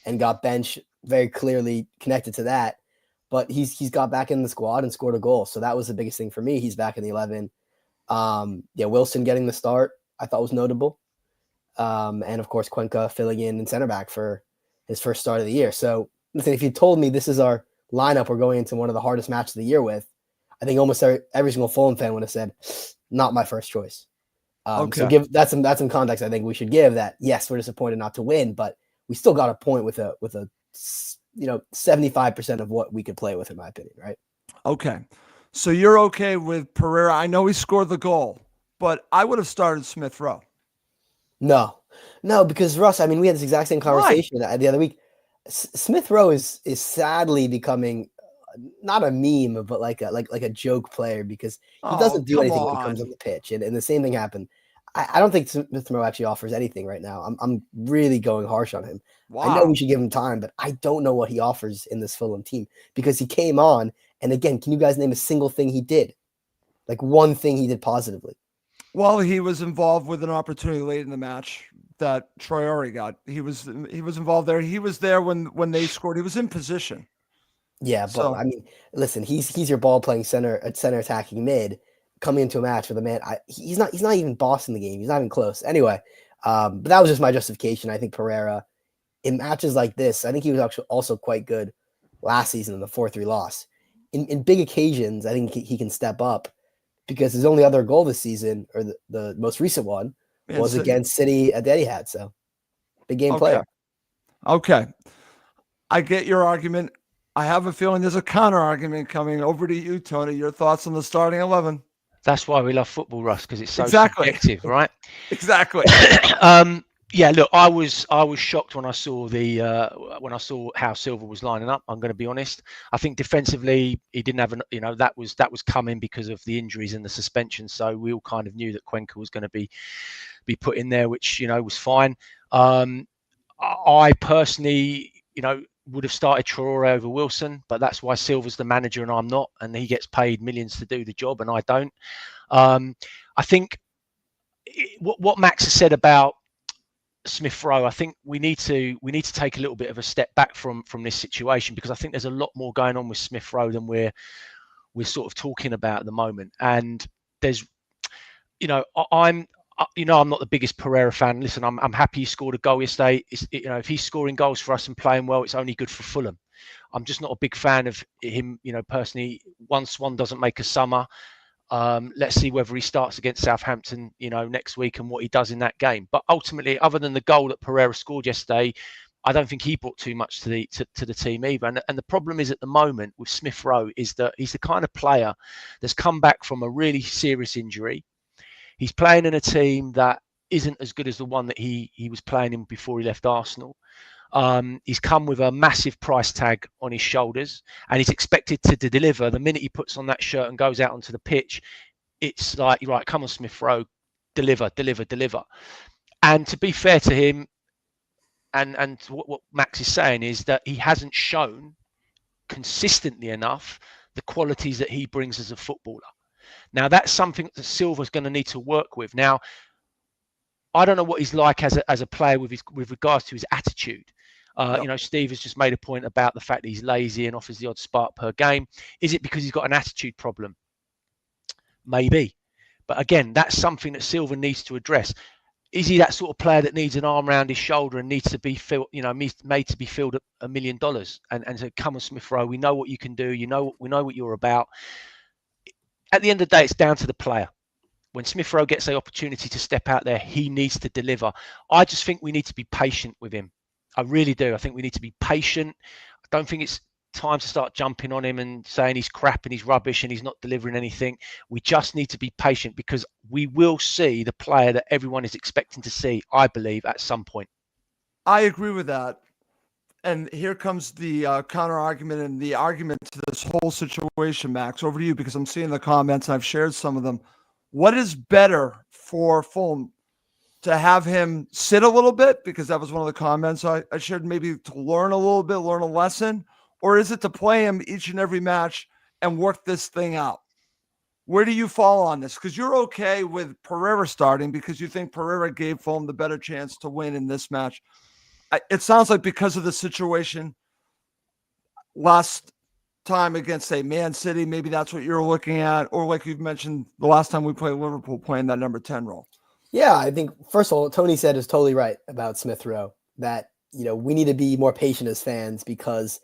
and got benched, very clearly connected to that. But he's got back in the squad and scored a goal. So that was the biggest thing for me. He's back in the 11. Wilson getting the start, I thought was notable. And of course, Cuenca filling in center back for his first start of the year. So listen, if you told me this is our lineup we're going into one of the hardest matches of the year with, I think almost every single Fulham fan would have said, not my first choice. Okay. So give that's some context I think we should give that. Yes, we're disappointed not to win, but we still got a point with a 75% of what we could play with, in my opinion, right? Okay. So you're okay with Pereira. I know he scored the goal, but I would have started Smith Rowe. No, because Russ, I mean, we had this exact same conversation the other week. Smith Rowe is sadly becoming not a meme, but like a joke player because he doesn't do anything when he comes on the pitch. And the same thing happened. I don't think Smith Rowe actually offers anything right now. I'm really going harsh on him. Wow. I know we should give him time, but I don't know what he offers in this Fulham team because he came on. And again, can you guys name a single thing he did? Like one thing he did positively? Well, he was involved with an opportunity late in the match that Traore got. He was involved there. He was there when they scored. He was in position. Yeah, but I mean, listen, he's your ball playing center attacking mid coming into a match with a man. He's not even boss in the game. He's not even close. Anyway, but that was just my justification. I think Pereira in matches like this, I think he was actually also quite good last season in the 4-3 loss. In big occasions, I think he can step up because his only other goal this season, or the most recent one, was against City at the Etihad. So big game player. Okay. I get your argument. I have a feeling there's a counter argument coming. Over to you, Tony. Your thoughts on the starting 11? That's why we love football, Russ, because it's so subjective, right? Exactly. Yeah, look, I was shocked when I saw how Silva was lining up. I'm going to be honest. I think defensively he didn't have that was coming because of the injuries and the suspension. So we all kind of knew that Cuenca was going to be put in there, which was fine. I personally, would have started Traore over Wilson, but that's why Silva's the manager and I'm not, and he gets paid millions to do the job and I don't. I think what Max has said about Smith Rowe, I think we need to take a little bit of a step back from this situation, because I think there's a lot more going on with Smith Rowe than we're sort of talking about at the moment. And there's, I'm not the biggest Pereira fan. Listen, I'm happy he scored a goal yesterday. If he's scoring goals for us and playing well, it's only good for Fulham. I'm just not a big fan of him, personally. One swan doesn't make a summer. Let's see whether he starts against Southampton, next week, and what he does in that game. But ultimately, other than the goal that Pereira scored yesterday, I don't think he brought too much to the team either. And the problem is, at the moment with Smith Rowe, is that he's the kind of player that's come back from a really serious injury. He's playing in a team that isn't as good as the one that he was playing in before he left Arsenal. He's come with a massive price tag on his shoulders, and he's expected to deliver. The minute he puts on that shirt and goes out onto the pitch, it's like, right, come on, Smith Rowe, deliver. And to be fair to him, and what Max is saying is that he hasn't shown consistently enough the qualities that he brings as a footballer. Now, that's something that Silva's going to need to work with. Now, I don't know what he's like as a player with regards to his attitude. Steve has just made a point about the fact that he's lazy and offers the odd spark per game. Is it because he's got an attitude problem? Maybe. But again, that's something that Silva needs to address. Is he that sort of player that needs an arm around his shoulder and needs to be made to be filled at $1 million? And so, come on, Smith Rowe, we know what you can do. We know what you're about. At the end of the day, it's down to the player. When Smith Rowe gets the opportunity to step out there, he needs to deliver. I just think we need to be patient with him. I really do. I think we need to be patient. I don't think it's time to start jumping on him and saying he's crap and he's rubbish and he's not delivering anything. We just need to be patient, because we will see the player that everyone is expecting to see, I believe, at some point. I agree with that. And here comes the counter argument and the argument to this whole situation, Max. Over to you, because I'm seeing the comments and I've shared some of them. What is better for Fulham? To have him sit a little bit, because that was one of the comments I shared, maybe to learn a little bit, learn a lesson? Or is it to play him each and every match and work this thing out? Where do you fall on this? Because you're okay with Pereira starting because you think Pereira gave Fulham the better chance to win in this match. It sounds like because of the situation last time against, say, Man City, maybe that's what you're looking at. Or like you've mentioned, the last time we played Liverpool, playing that number 10 role. Yeah, I think, first of all, Tony said is totally right about Smith Rowe, that, we need to be more patient as fans, because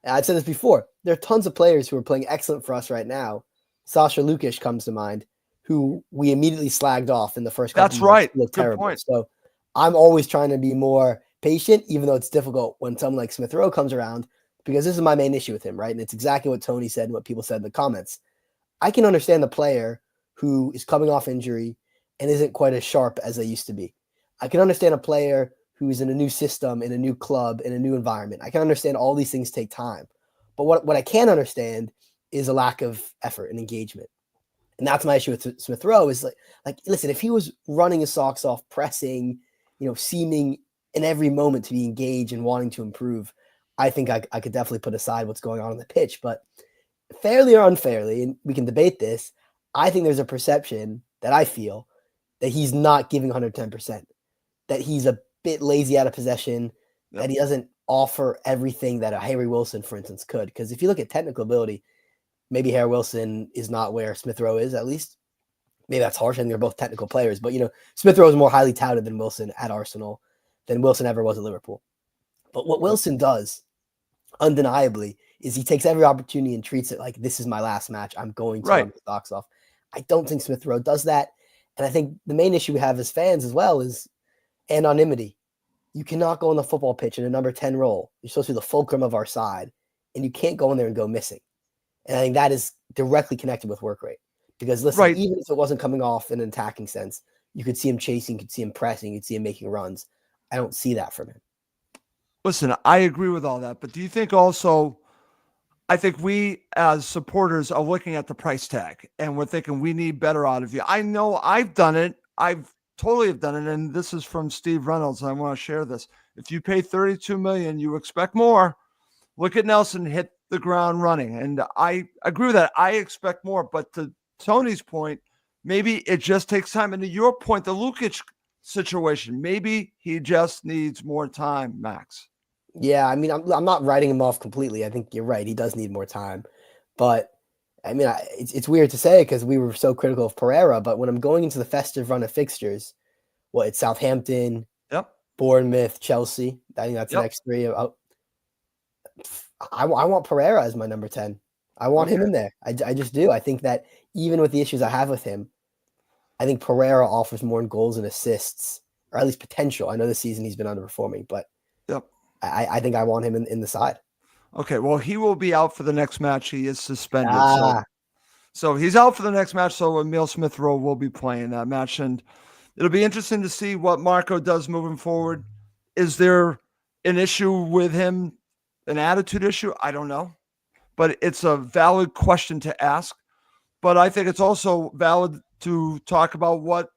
I've said this before, there are tons of players who are playing excellent for us right now. Sasha Lukic comes to mind, who we immediately slagged off in the first couple That's right. Looked Good terrible. point. So I'm always trying to be more patient, even though it's difficult when someone like Smith Rowe comes around, because this is my main issue with him, right? And it's exactly what Tony said and what people said in the comments. I can understand the player who is coming off injury and isn't quite as sharp as they used to be. I can understand a player who is in a new system, in a new club, in a new environment. I can understand all these things take time. But what I can't understand is a lack of effort and engagement. And that's my issue with Smith Rowe, is like, listen, if he was running his socks off, pressing, seeming in every moment to be engaged and wanting to improve, I think I could definitely put aside what's going on the pitch. But fairly or unfairly, and we can debate this, I think there's a perception that I feel that he's not giving 110%, that he's a bit lazy out of possession, that he doesn't offer everything that a Harry Wilson, for instance, could. Because if you look at technical ability, maybe Harry Wilson is not where Smith Rowe is, at least. Maybe that's harsh, and they're both technical players. But, Smith Rowe is more highly touted than Wilson at Arsenal, than Wilson ever was at Liverpool. But what Wilson does, undeniably, is he takes every opportunity and treats it like, this is my last match. I'm going to run the socks off. I don't think Smith Rowe does that. And I think the main issue we have as fans as well is anonymity. You cannot go on the football pitch in a number 10 role. You're supposed to be the fulcrum of our side, and you can't go in there and go missing. And I think that is directly connected with work rate. Because listen, even if it wasn't coming off in an attacking sense, you could see him chasing, you could see him pressing, you could see him making runs. I don't see that from him. Listen, I agree with all that, but do you think also, I think we as supporters are looking at the price tag and we're thinking we need better out of you. I know I've done it. I've totally have done it. And this is from Steve Reynolds. And I want to share this. If you pay $32 million, you expect more. Look at Nelson hit the ground running. And I agree with that. I expect more, but to Tony's point, maybe it just takes time. And to your point, the Lukic situation. Maybe he just needs more time, Max. Yeah, I mean, I'm not writing him off completely. I think you're right. He does need more time. But, I mean, it's weird to say because we were so critical of Pereira, but when I'm going into the festive run of fixtures, it's Southampton, Yep. Bournemouth, Chelsea. I think that's the Yep. next three. I want Pereira as my number 10. I want him in there. I just do. I think that even with the issues I have with him, I think Pereira offers more in goals and assists, or at least potential. I know this season he's been underperforming, but Yep. I think I want him in the side. Okay, well, he will be out for the next match. He is suspended. So he's out for the next match. So Emile Smith-Rowe will be playing that match. And it'll be interesting to see what Marco does moving forward. Is there an issue with him, an attitude issue? I don't know. But it's a valid question to ask. But I think it's also valid to talk about what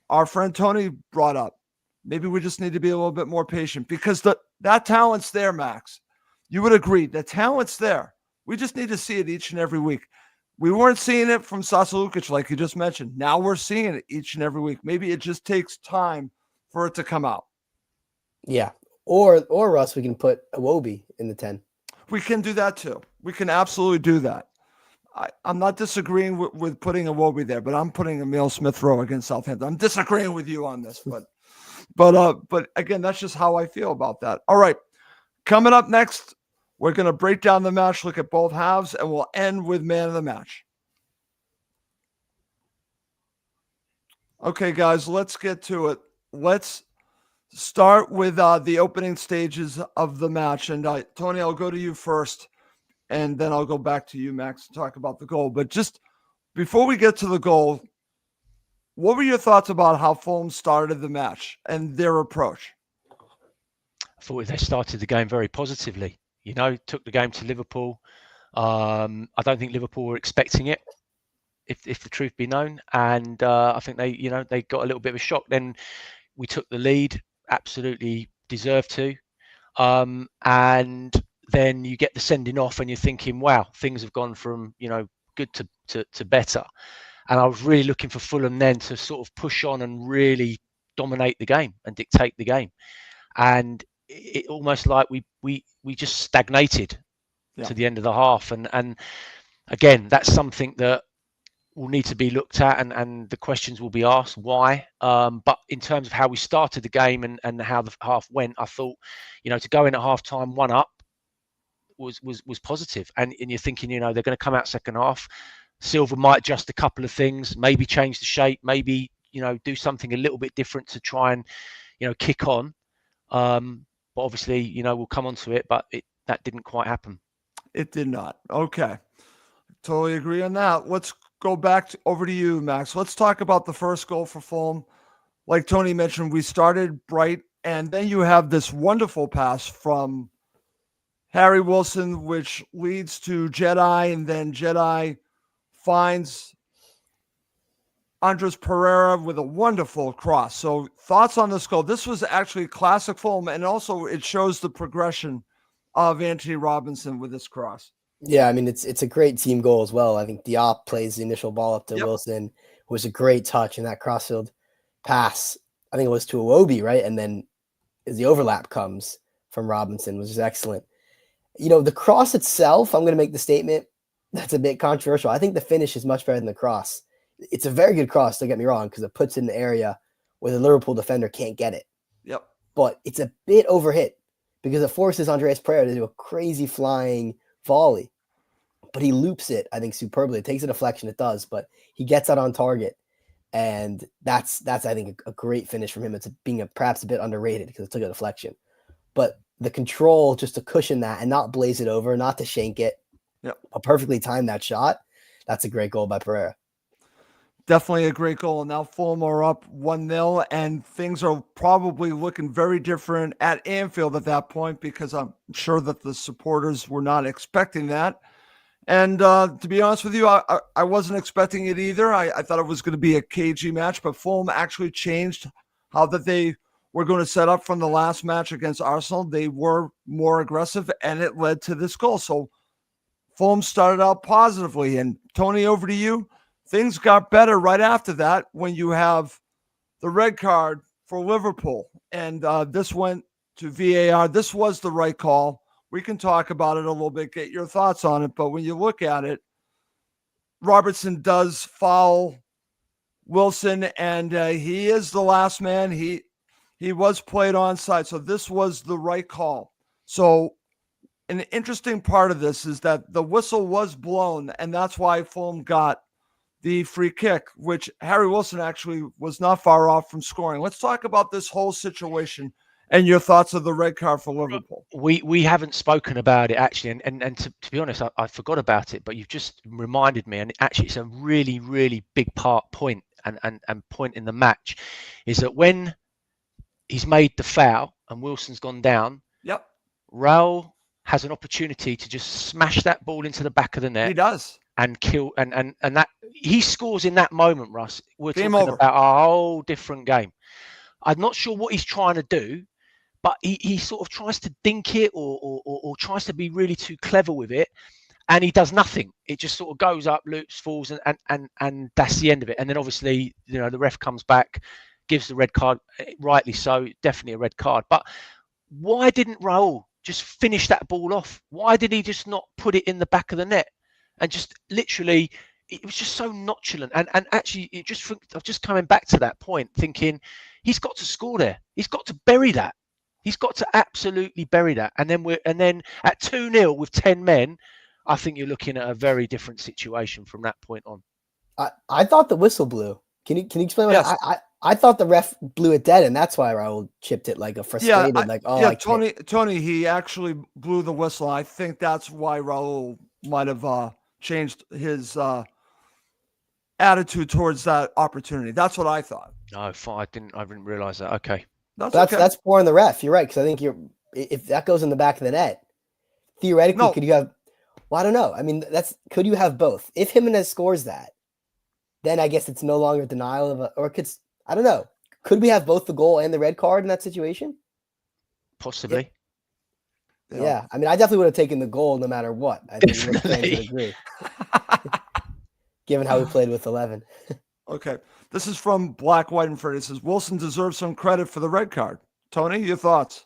our friend Tony brought up. Maybe we just need to be a little bit more patient because that talent's there, Max. You would agree. The talent's there. We just need to see it each and every week. We weren't seeing it from Sasa Lukic, like you just mentioned. Now we're seeing it each and every week. Maybe it just takes time for it to come out. Yeah. Or Russ, we can put Iwobi in the 10. We can do that too. We can absolutely do that. I'm not disagreeing with putting Iwobi there, but I'm putting Emile Smith-Rowe against Southampton. I'm disagreeing with you on this, but again, that's just how I feel about that. All right. Coming up next, we're going to break down the match, look at both halves, and we'll end with man of the match. Okay, guys, let's get to it. Let's start with the opening stages of the match. And Tony, I'll go to you first, and then I'll go back to you, Max, to talk about the goal. But just before we get to the goal, what were your thoughts about how Fulham started the match and their approach? I thought they started the game very positively. Took the game to Liverpool. I don't think Liverpool were expecting it, if the truth be known. And I think they got a little bit of a shock. Then we took the lead, absolutely deserved to. And then you get the sending off and you're thinking, wow, things have gone from, good to better. And I was really looking for Fulham then to sort of push on and really dominate the game and dictate the game. And it almost like we just stagnated to the end of the half. And again, that's something that will need to be looked at and the questions will be asked why. But in terms of how we started the game and how the half went, I thought, to go in at half time 1-up was positive. And you're thinking, they're going to come out second half. Silva might adjust a couple of things, maybe change the shape, maybe, do something a little bit different to try and, kick on. But obviously, we'll come on to it, but that didn't quite happen. It did not. Okay. Totally agree on that. Let's go back over to you, Max. Let's talk about the first goal for Fulham. Like Tony mentioned, we started bright, and then you have this wonderful pass from Harry Wilson, which leads to Jedi, and then Jedi finds Andres Pereira with a wonderful cross. So thoughts on this goal? This was actually classic Fulham, and also it shows the progression of Anthony Robinson with this cross. Yeah, I mean, it's a great team goal as well. I think Diop plays the initial ball up to Wilson. It was a great touch, and that crossfield pass, I think it was to Iwobi, right? And then as the overlap comes from Robinson, was just excellent. The cross itself, I'm going to make the statement that's a bit controversial. I think the finish is much better than the cross. It's a very good cross, don't get me wrong, because it puts it in the area where the Liverpool defender can't get it. Yep. But it's a bit overhit because it forces Andreas Pereira to do a crazy flying volley. But he loops it, I think, superbly. It takes a deflection, it does, but he gets out on target. And that's I think, a great finish from him. It's being perhaps a bit underrated because it took a deflection. But the control just to cushion that and not blaze it over, not to shank it, but perfectly time that shot, that's a great goal by Pereira. Definitely a great goal. Now Fulham are up 1-0, and things are probably looking very different at Anfield at that point because I'm sure that the supporters were not expecting that. And to be honest with you, I wasn't expecting it either. I thought it was going to be a cagey match, but Fulham actually changed how that they were going to set up from the last match against Arsenal. They were more aggressive, and it led to this goal. So Fulham started out positively. And Tony, over to you. Things got better right after that when you have the red card for Liverpool, and this went to VAR. This was the right call. We can talk about it a little bit, get your thoughts on it. But when you look at it, Robertson does foul Wilson, and he is the last man. He was played onside, so this was the right call. So an interesting part of this is that the whistle was blown, and that's why Fulham got the free kick, which Harry Wilson actually was not far off from scoring. Let's talk about this whole situation and your thoughts of the red card for Liverpool. We haven't spoken about it actually, and to be honest, I forgot about it, but you've just reminded me, and actually it's a really, really big point and point in the match, is that when he's made the foul and Wilson's gone down, yep, Raul has an opportunity to just smash that ball into the back of the net. He does. And kill and that he scores in that moment, Russ. We're Game talking over. about a whole different game. I'm not sure what he's trying to do, but he sort of tries to dink it or tries to be really too clever with it, and he does nothing. It just sort of goes up, loops, falls, and that's the end of it. And then obviously, the ref comes back, gives the red card, rightly so, definitely a red card. But why didn't Raul just finish that ball off? Why did he just not put it in the back of the net? And just literally, it was just so nonchalant. And actually, I'm just coming back to that point, thinking he's got to score there. He's got to bury that. He's got to absolutely bury that. And then at 2-0 with 10 men, I think you're looking at a very different situation from that point on. I thought the whistle blew. Can you explain what Yes. I thought the ref blew it dead, and that's why Raul chipped it like a frustrated, Tony, he actually blew the whistle. I think that's why Raul might have changed his attitude towards that opportunity. That's what I thought. No, fine. I didn't realize that. Okay. That's poor on the ref. You're right, because I think if that goes in the back of the net, theoretically, could you have? Well, I don't know. I mean, could you have both? If Jimenez scores that, then I guess it's no longer denial of I don't know. Could we have both the goal and the red card in that situation? Possibly. Yeah. I mean, I definitely would have taken the goal no matter what. I think most fans would agree. Given how we played with 11. Okay. This is from Black, White, and Freddy. It says, Wilson deserves some credit for the red card. Tony, your thoughts?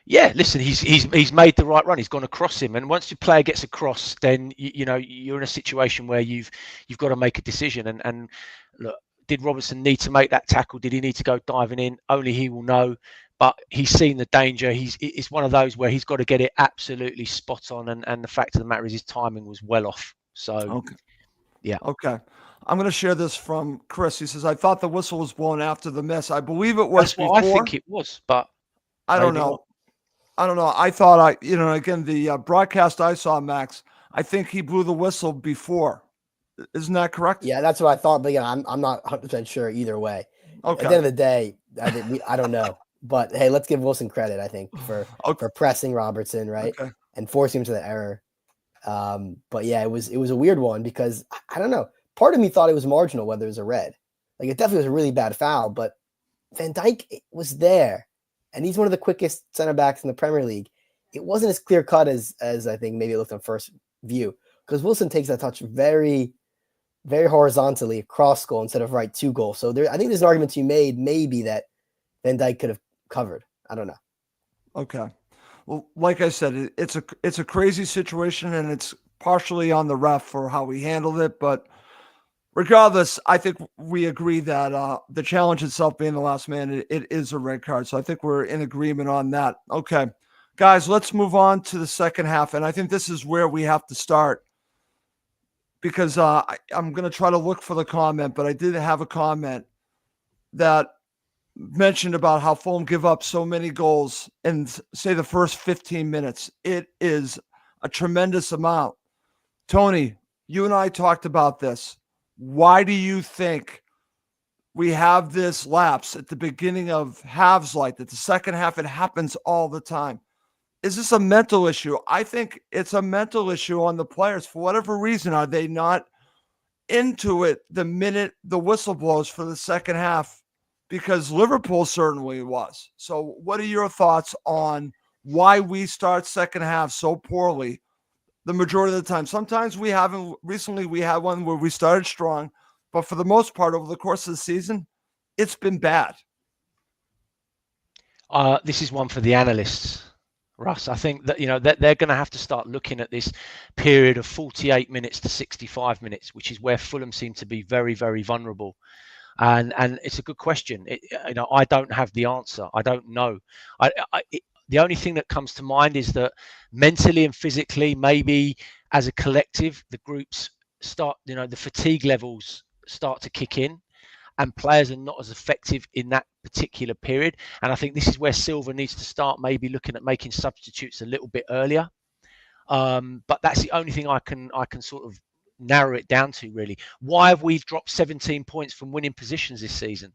Yeah, listen, he's made the right run. He's gone across him, and once your player gets across, then you're in a situation where you've got to make a decision. And look, did Robertson need to make that tackle? Did he need to go diving in? Only he will know. But he's seen the danger. It's one of those where he's got to get it absolutely spot on. And the fact of the matter is his timing was well off. So, okay. Yeah. Okay. I'm going to share this from Chris. He says, I thought the whistle was blown after the miss. I believe it was before. I think it was, but I don't know. I don't know. I thought again, the broadcast I saw, Max, I think he blew the whistle before. Isn't that correct? Yeah, that's what I thought. But yeah, I'm not 100% sure either way. Okay. At the end of the day, I don't know. But hey, let's give Wilson credit, I think, for pressing Robertson, right? Okay. And forcing him to the error. But yeah, it was a weird one because I don't know. Part of me thought it was marginal whether it was a red. Like it definitely was a really bad foul, but Van Dijk was there. And he's one of the quickest center backs in the Premier League. It wasn't as clear cut as I think maybe it looked on first view, because Wilson takes that touch very, very horizontally across goal instead of right to goal. So I think there's an argument to be made maybe that Van Dijk could have covered. I don't know. Okay. Well, like I said, it's a crazy situation, and it's partially on the ref for how he handled it. But regardless, I think we agree that the challenge itself being the last man, it is a red card. So I think we're in agreement on that. Okay, guys, let's move on to the second half. And I think this is where we have to start, because I'm going to try to look for the comment, but I did have a comment that mentioned about how Fulham give up so many goals in, say, the first 15 minutes. It is a tremendous amount. Tony, you and I talked about this. Why do you think we have this lapse at the beginning of halves like that? The second half, it happens all the time. Is this a mental issue? I think it's a mental issue on the players. For whatever reason, are they not into it the minute the whistle blows for the second half? Because Liverpool certainly was. So what are your thoughts on why we start second half so poorly the majority of the time? Sometimes we haven't. Recently, we had one where we started strong, but for the most part, over the course of the season, it's been bad. This is one for the analysts, Russ. I think that that they're going to have to start looking at this period of 48 minutes to 65 minutes, which is where Fulham seem to be very, very vulnerable. And it's a good question. I don't have the answer. I don't know. The only thing that comes to mind is that mentally and physically, maybe as a collective, the groups start, the fatigue levels start to kick in, and players are not as effective in that particular period. And I think this is where Silva needs to start maybe looking at making substitutes a little bit earlier. But that's the only thing I can sort of narrow it down to, really. Why have we dropped 17 points from winning positions this season?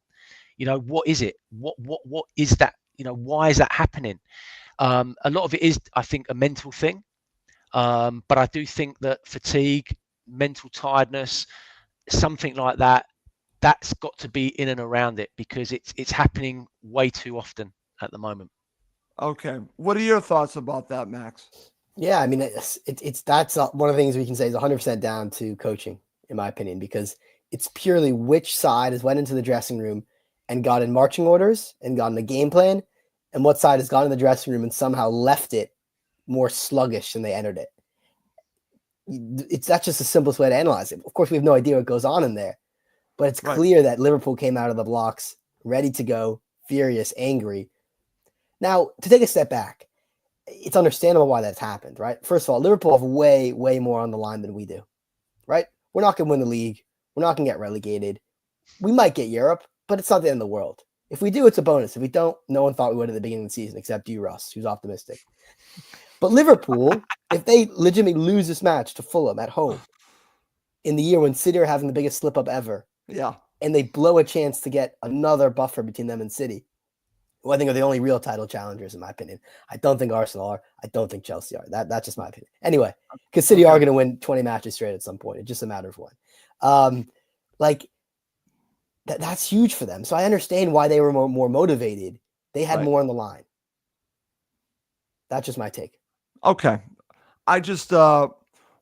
What is it? What is that? Why is that happening? A lot of it is, I think, a mental thing. But I do think that fatigue, mental tiredness, something like that, that's got to be in and around it, because it's happening way too often at the moment. Okay. What are your thoughts about that, Max? Yeah, I mean, that's one of the things we can say is 100% down to coaching, in my opinion, because it's purely which side has went into the dressing room and got in marching orders and gotten a game plan, and what side has gone in the dressing room and somehow left it more sluggish than they entered it. That's just the simplest way to analyze it. Of course, we have no idea what goes on in there, but it's clear that Liverpool came out of the blocks ready to go, furious, angry. Now, to take a step back, it's understandable why that's happened, right? First of all, Liverpool have way, way more on the line than we do, right? We're not going to win the league. We're not going to get relegated. We might get Europe, but it's not the end of the world. If we do, it's a bonus. If we don't, no one thought we would at the beginning of the season, except you, Russ, who's optimistic. But Liverpool, if they legitimately lose this match to Fulham at home in the year when City are having the biggest slip-up ever, and they blow a chance to get another buffer between them and City, who I think are the only real title challengers, in my opinion. I don't think Arsenal are. I don't think Chelsea are. That's just my opinion. Anyway, because City are going to win 20 matches straight at some point. It's just a matter of when. That's huge for them. So I understand why they were more motivated. They had more on the line. That's just my take. Okay. I just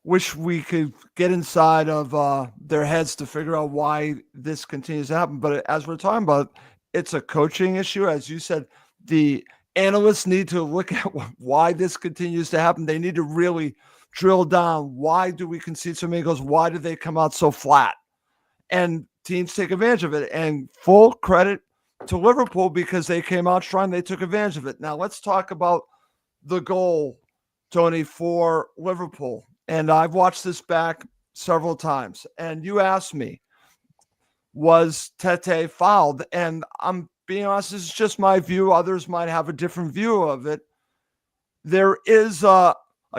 wish we could get inside of their heads to figure out why this continues to happen. But as we're talking about, it's a coaching issue. As you said, the analysts need to look at why this continues to happen. They need to really drill down. Why do we concede so many goals? Why do they come out so flat? And teams take advantage of it. And full credit to Liverpool, because they came out strong. They took advantage of it. Now let's talk about the goal, Tony, for Liverpool. And I've watched this back several times. And you asked me, was Tete fouled? And I'm being honest, this is just my view. Others might have a different view of it. There is a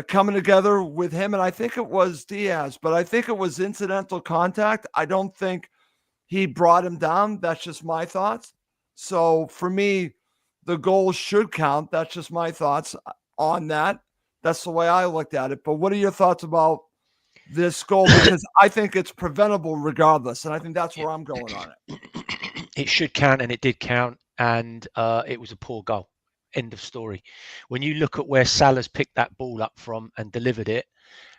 coming together with him, and I think it was Diaz, but I think it was incidental contact. I don't think he brought him down. That's just my thoughts. So for me, the goal should count. That's just my thoughts on that. That's the way I looked at it. But what are your thoughts about this goal? Because I think it's preventable regardless, and I think that's where I'm going on it. It should count, and it did count, and it was a poor goal. End of story. When you look at where Salah's picked that ball up from and delivered it,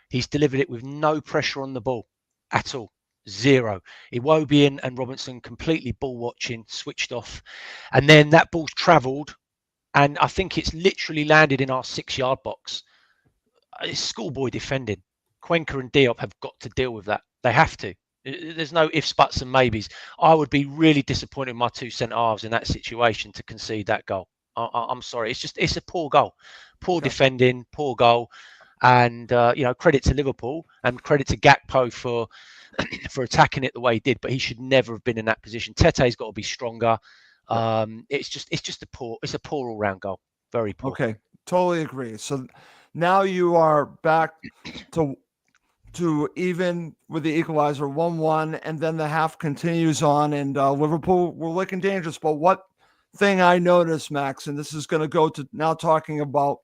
he's delivered it with no pressure on the ball at all. Zero. Iwobi and Robinson completely ball watching, switched off, and then that ball's travelled, and I think it's literally landed in our 6-yard box. It's schoolboy defending. Cuenca and Diop have got to deal with that. They have to. There's no ifs, buts, and maybes. I would be really disappointed in my two centre halves in that situation to concede that goal. I'm sorry. It's a poor goal, poor defending, poor goal, and credit to Liverpool and credit to Gakpo for attacking it the way he did. But he should never have been in that position. Tete's got to be stronger. It's just a poor all round goal. Very poor. Okay, totally agree. So now you are back to even with the equalizer 1-1, and then the half continues on, and Liverpool were looking dangerous. But what thing I noticed, Max, and this is going to go to now talking about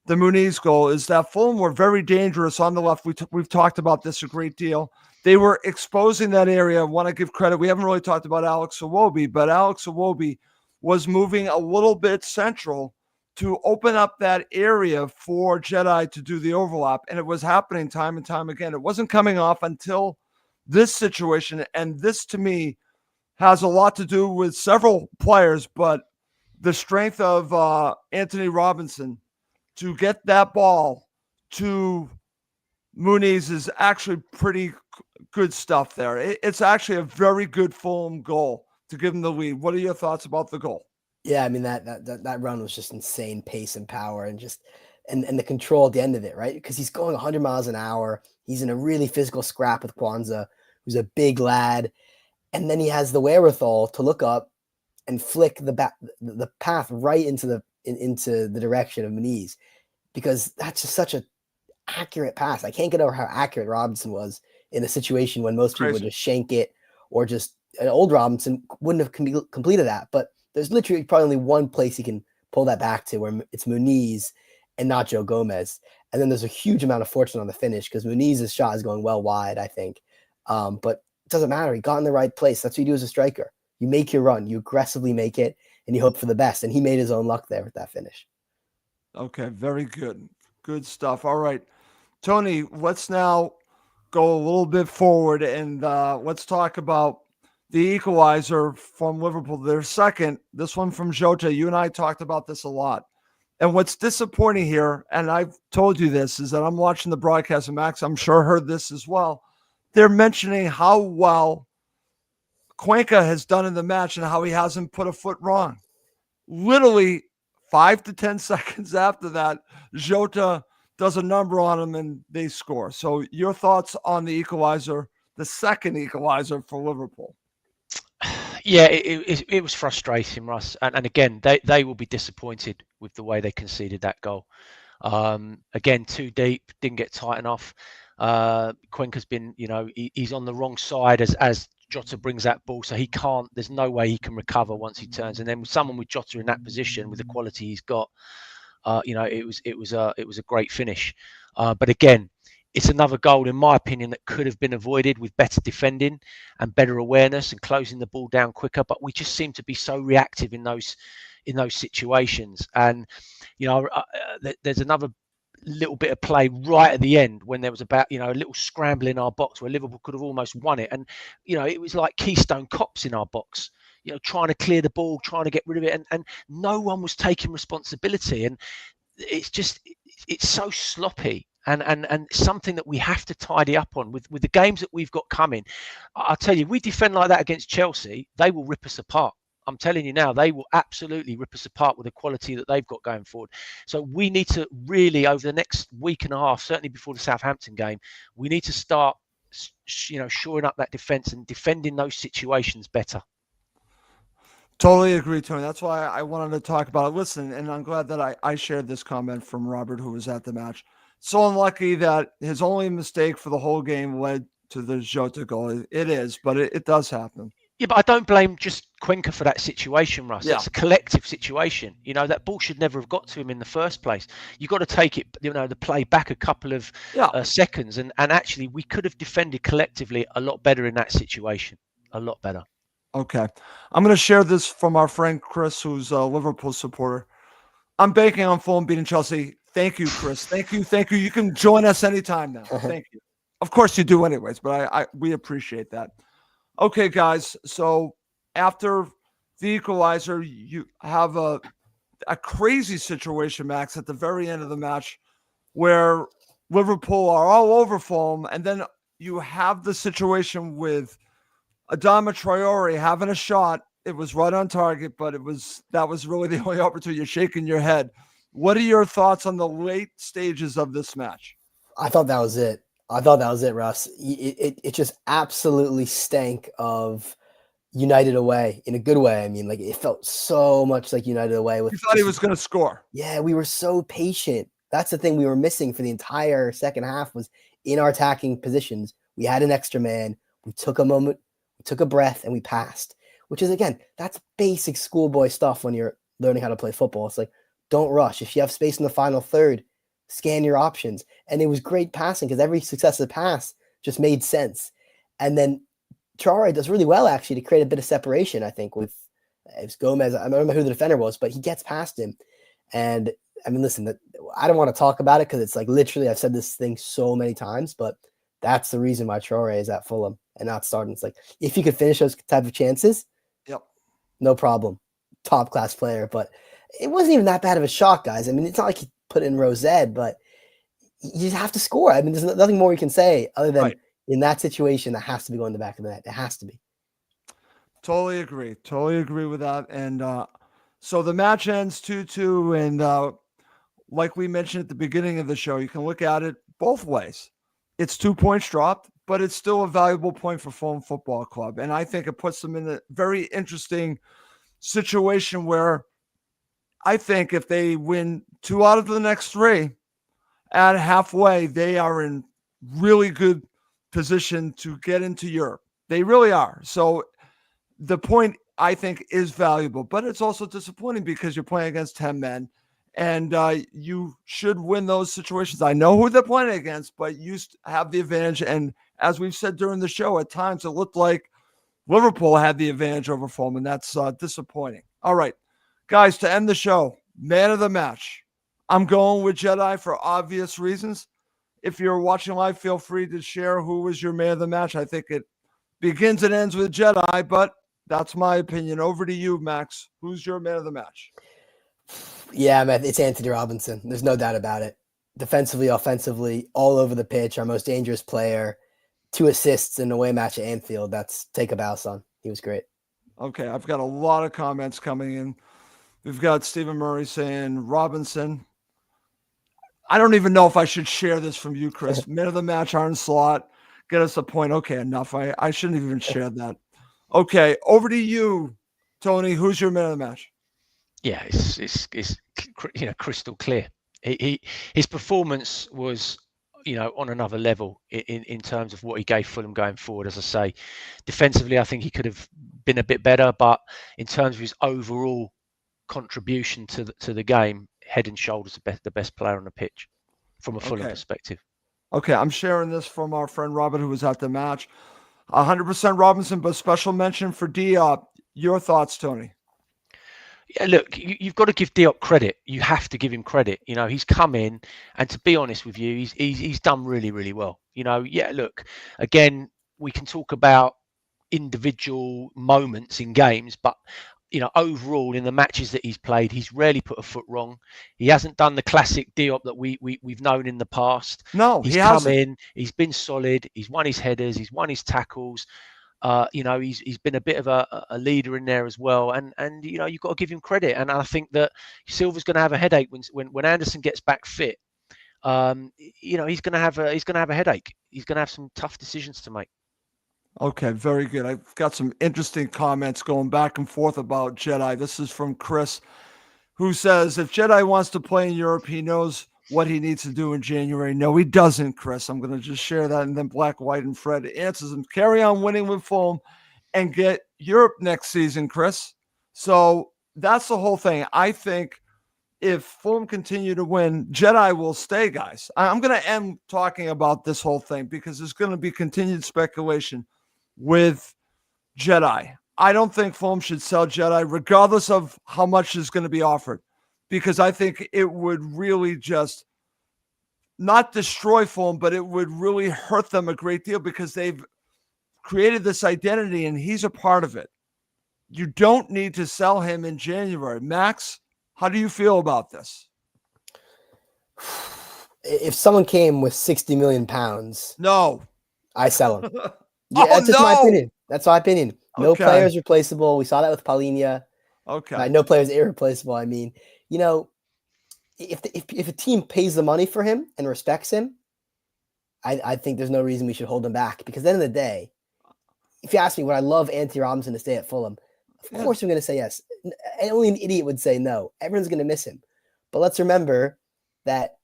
the Muniz goal, is that Fulham were very dangerous on the left. We've talked about this a great deal. They were exposing that area. I want to give credit. We haven't really talked about Alex Iwobi, but Alex Iwobi was moving a little bit central to open up that area for Jedi to do the overlap. And it was happening time and time again. It wasn't coming off until this situation. And this, to me, has a lot to do with several players, but the strength of Anthony Robinson to get that ball to Muniz is actually pretty good stuff there. It's actually a very good Fulham goal to give him the lead. What are your thoughts about the goal? Yeah, I mean that run was just insane pace and power and just and the control at the end of it, right? Because he's going 100 miles an hour. He's in a really physical scrap with Kwanzaa, who's a big lad, and then he has the wherewithal to look up and flick the path right into the direction of Muniz, because that's just such a accurate pass. I can't get over how accurate Robinson was in a situation when most people would just shank it, or just an old Robinson wouldn't have completed that. But there's literally probably only one place he can pull that back to, where it's Muniz and not Joe Gomez. And then there's a huge amount of fortune on the finish, because Muniz's shot is going well wide, I think. But it doesn't matter. He got in the right place. That's what you do as a striker. You make your run, you aggressively make it, and you hope for the best. And he made his own luck there with that finish. Okay, very good. Good stuff. All right, Tony, let's now go a little bit forward and let's talk about the equalizer from Liverpool. Their second, this one from Jota. You and I talked about this a lot. And what's disappointing here, and I've told you this, is that I'm watching the broadcast, and Max, I'm sure, heard this as well. They're mentioning how well Cuenca has done in the match and how he hasn't put a foot wrong. Literally 5 to 10 seconds after that, Jota does a number on him and they score. So your thoughts on the equalizer, the second equalizer for Liverpool? Yeah, it was frustrating, Russ. And again, they will be disappointed with the way they conceded that goal. Again, too deep, didn't get tight enough. Cuenca's been, he's on the wrong side as Jota brings that ball, so he can't. There's no way he can recover once he turns. And then with someone with Jota in that position, with the quality he's got, it was a great finish. But again, it's another goal, in my opinion, that could have been avoided with better defending and better awareness and closing the ball down quicker. But we just seem to be so reactive in those situations. And there's another little bit of play right at the end when there was about a little scramble in our box where Liverpool could have almost won it. And it was like Keystone Cops in our box, trying to clear the ball, trying to get rid of it, and no one was taking responsibility. And it's so sloppy. And something that we have to tidy up on with the games that we've got coming. I'll tell you, we defend like that against Chelsea, they will rip us apart. I'm telling you now, they will absolutely rip us apart with the quality that they've got going forward. So we need to really, over the next week and a half, certainly before the Southampton game, we need to start, shoring up that defence and defending those situations better. Totally agree, Tony. That's why I wanted to talk about it. Listen, and I'm glad that I shared this comment from Robert, who was at the match. So unlucky that his only mistake for the whole game led to the Jota goal. It is, but it does happen. Yeah, but I don't blame just Cuenca for that situation, Russ. Yeah. It's a collective situation. That ball should never have got to him in the first place. You've got to take it, the play back a couple of seconds. And actually, we could have defended collectively a lot better in that situation. A lot better. Okay. I'm going to share this from our friend Chris, who's a Liverpool supporter. I'm banking on Fulham beating Chelsea. Thank you, Chris. Thank you. Thank you. You can join us anytime now. Thank you. Of course you do anyways, but we appreciate that. Okay, guys. So after the equalizer, you have a crazy situation, Max, at the very end of the match where Liverpool are all over Fulham. And then you have the situation with Adama Traore having a shot. It was right on target, but that was really the only opportunity. You're shaking your head. What are your thoughts on the late stages of this match? I thought that was it. Russ. It just absolutely stank of United away in a good way. I mean, like, it felt so much like United away. You thought he was going to score. Yeah, we were so patient. That's the thing we were missing for the entire second half, was in our attacking positions. We had an extra man. We took a moment, we took a breath, and we passed, which is, again, that's basic schoolboy stuff when you're learning how to play football. It's like, don't rush. If you have space in the final third, scan your options. And it was great passing, because every successive pass just made sense. And then Traore does really well, actually, to create a bit of separation, I think, with Gomez. I don't remember who the defender was, but he gets past him. And I mean, listen, I don't want to talk about it, because it's like, literally, I've said this thing so many times, but that's the reason why Traore is at Fulham and not starting. It's like, if you could finish those type of chances, yep, no problem. top class player, but it wasn't even that bad of a shock, guys. I mean, it's not like he put in Rosette, but you just have to score. I mean, there's nothing more you can say other than in that situation, that has to be going the back of the net. It has to be. Totally agree. Totally agree with that. And so the match ends 2-2. And like we mentioned at the beginning of the show, you can look at it both ways. It's 2 points dropped, but it's still a valuable point for Fulham Football Club. And I think it puts them in a very interesting situation where I think if they win 2 out of the next 3 at halfway, they are in really good position to get into Europe. They really are. So the point, I think, is valuable, but it's also disappointing because you're playing against 10 men and you should win those situations. I know who they're playing against, but you have the advantage. And as we've said during the show, at times it looked like Liverpool had the advantage over Fulham, and that's disappointing. All right, guys, to end the show, man of the match. I'm going with Jedi for obvious reasons. If you're watching live, feel free to share who was your man of the match. I think it begins and ends with Jedi, but that's my opinion. Over to you, Max. Who's your man of the match? Yeah, man, it's Anthony Robinson. There's no doubt about it. Defensively, offensively, all over the pitch, our most dangerous player. 2 assists in the away match at Anfield. That's take a bow, son. He was great. Okay, I've got a lot of comments coming in. We've got Stephen Murray saying Robinson. I don't even know if I should share this from you, Chris. Man of the match, Arne Slot. Get us a point. Okay, enough. I shouldn't even share that. Okay, over to you, Tony. Who's your man of the match? Yeah, it's crystal clear. His performance was on another level in terms of what he gave Fulham going forward. As I say, defensively, I think he could have been a bit better, but in terms of his overall contribution to the game, head and shoulders the best player on the pitch from a Fulham perspective. Okay, I'm sharing this from our friend Robert, who was at the match. 100% Robinson, but special mention for Diop. Your thoughts, Tony? Yeah, look, you've got to give Diop credit. You have to give him credit. He's come in, and to be honest with you, he's done really, really well. Yeah, look, again, we can talk about individual moments in games, but overall in the matches that he's played, he's rarely put a foot wrong. He hasn't done the classic Diop that we've known in the past. No, he's come in, he's been solid, he's won his headers, he's won his tackles. He's been a bit of a leader in there as well, and you've got to give him credit. And I think that Silva's going to have a headache when Anderson gets back fit. He's going to have a headache. He's going to have some tough decisions to make. Okay, very good. I've got some interesting comments going back and forth about Jedi. This is from Chris, who says, if Jedi wants to play in Europe, he knows what he needs to do in January. No, he doesn't, Chris. I'm going to just share that. And then Black, White, and Fred answers him. Carry on winning with Fulham and get Europe next season, Chris. So that's the whole thing. I think if Fulham continue to win, Jedi will stay, guys. I'm going to end talking about this whole thing because there's going to be continued speculation with Jedi. I don't think Fulham should sell Jedi regardless of how much is going to be offered, because I think it would really just not destroy Fulham, but it would really hurt them a great deal because they've created this identity and he's a part of it. You don't need to sell him in January. Max, how do you feel about this? If someone came with 60 million pounds, no, I sell him. Yeah, that's just my opinion. That's my opinion. No player is replaceable. We saw that with Paulinho. Okay. No player is irreplaceable. I mean, if a team pays the money for him and respects him, I think there's no reason we should hold him back. Because at the end of the day, if you ask me, would I love Anthony Robinson to stay at Fulham? Of course I'm going to say yes. Only an idiot would say no. Everyone's going to miss him. But let's remember that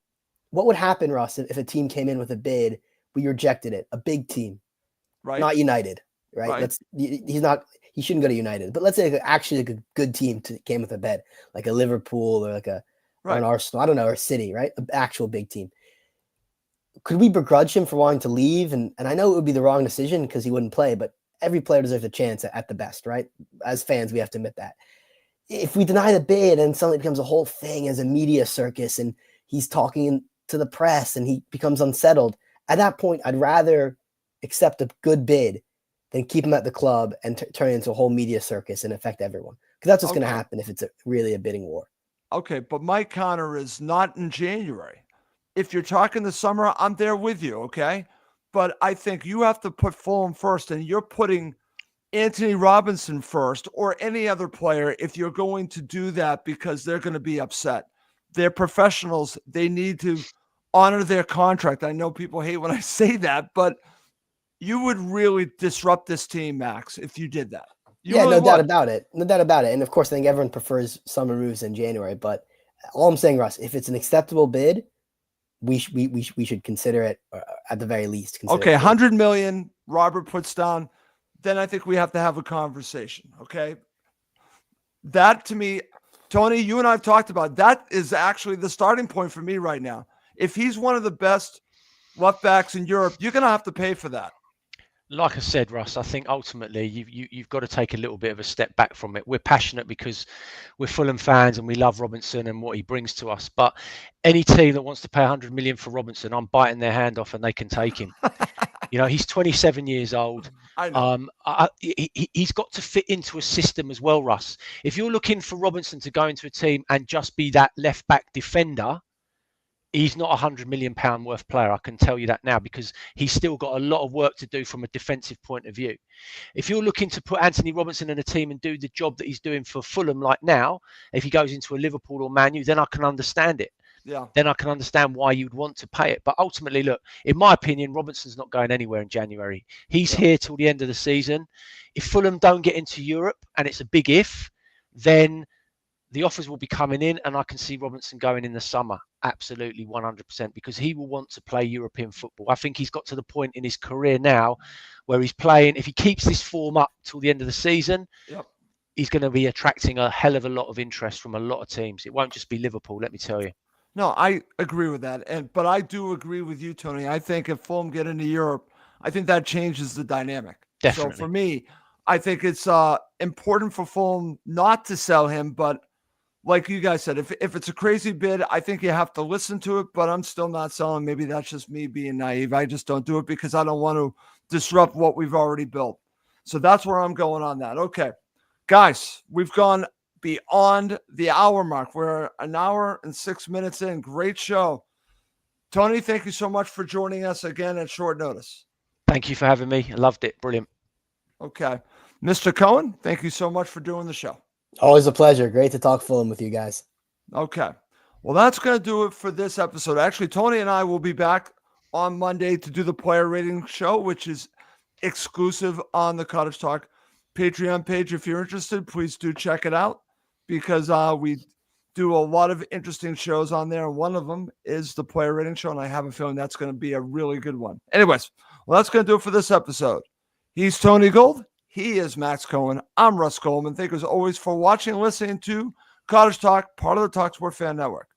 what would happen, Russ, if a team came in with a bid, we rejected it, a big team. Right. Not United, right? He shouldn't go to United. But let's say actually a good team came with a bid, like a Liverpool or like or an Arsenal, I don't know, or City, right? An actual big team. Could we begrudge him for wanting to leave? And I know it would be the wrong decision because he wouldn't play, but every player deserves a chance at the best, right? As fans, we have to admit that. If we deny the bid and suddenly it becomes a whole thing as a media circus and he's talking to the press and he becomes unsettled, at that point, I'd rather accept a good bid than keep him at the club and turn it into a whole media circus and affect everyone. because that's what's going to Okay. happen if it's really a bidding war. Okay, but my counter is not in January. If you're talking the summer, I'm there with you, okay? But I think you have to put Fulham first, and you're putting Anthony Robinson first or any other player if you're going to do that because they're going to be upset. They're professionals. They need to honor their contract. I know people hate when I say that, but you would really disrupt this team, Max, if you did that. You really no doubt would. about it. No doubt about it. And of course, I think everyone prefers summer moves in January. But all I'm saying, Russ, if it's an acceptable bid, we should consider it, at the very least. Okay, 100 million. Robert puts down. Then I think we have to have a conversation. Okay, that to me, Tony, you and I have talked about. That is actually the starting point for me right now. If he's one of the best left backs in Europe, you're going to have to pay for that. Like I said, Russ, I think ultimately you've got to take a little bit of a step back from it. We're passionate because we're Fulham fans and we love Robinson and what he brings to us. But any team that wants to pay 100 million for Robinson, I'm biting their hand off and they can take him. He's 27 years old. I know. He's got to fit into a system as well, Russ. If you're looking for Robinson to go into a team and just be that left back defender, he's not £100 million worth player. I can tell you that now because he's still got a lot of work to do from a defensive point of view. If you're looking to put Anthony Robinson in a team and do the job that he's doing for Fulham like now, if he goes into a Liverpool or Man U, then I can understand it. Yeah. Then I can understand why you'd want to pay it. But ultimately, look, in my opinion, Robinson's not going anywhere in January. He's here till the end of the season. If Fulham don't get into Europe, and it's a big if, then the offers will be coming in, and I can see Robinson going in the summer. Absolutely 100%, because he will want to play European football. I think he's got to the point in his career now where he's playing. If he keeps this form up till the end of the season, he's going to be attracting a hell of a lot of interest from a lot of teams. It won't just be Liverpool, let me tell you. No, I agree with that. But I do agree with you, Tony. I think if Fulham get into Europe, I think that changes the dynamic. Definitely. So for me, I think it's important for Fulham not to sell him, but like you guys said, if it's a crazy bid, I think you have to listen to it, but I'm still not selling. Maybe that's just me being naive. I just don't do it because I don't want to disrupt what we've already built. So that's where I'm going on that. Okay, guys, we've gone beyond the hour mark. We're an hour and 6 minutes in. Great show. Tony, thank you so much for joining us again at short notice. Thank you for having me. I loved it. Brilliant. Okay. Mr. Cohen, thank you so much for doing the show. Always a pleasure. Great to talk Fulham with you guys. Okay. Well, that's going to do it for this episode. Actually, Tony and I will be back on Monday to do the player rating show, which is exclusive on the Cottage Talk Patreon page. If you're interested, please do check it out because we do a lot of interesting shows on there. And one of them is the player rating show. And I have a feeling that's going to be a really good one. Anyways, well, that's going to do it for this episode. He's Tony Gold. He is Max Cohen. I'm Russ Coleman. Thank you as always for watching and listening to Cottage Talk, part of the TalkSport Fan Network.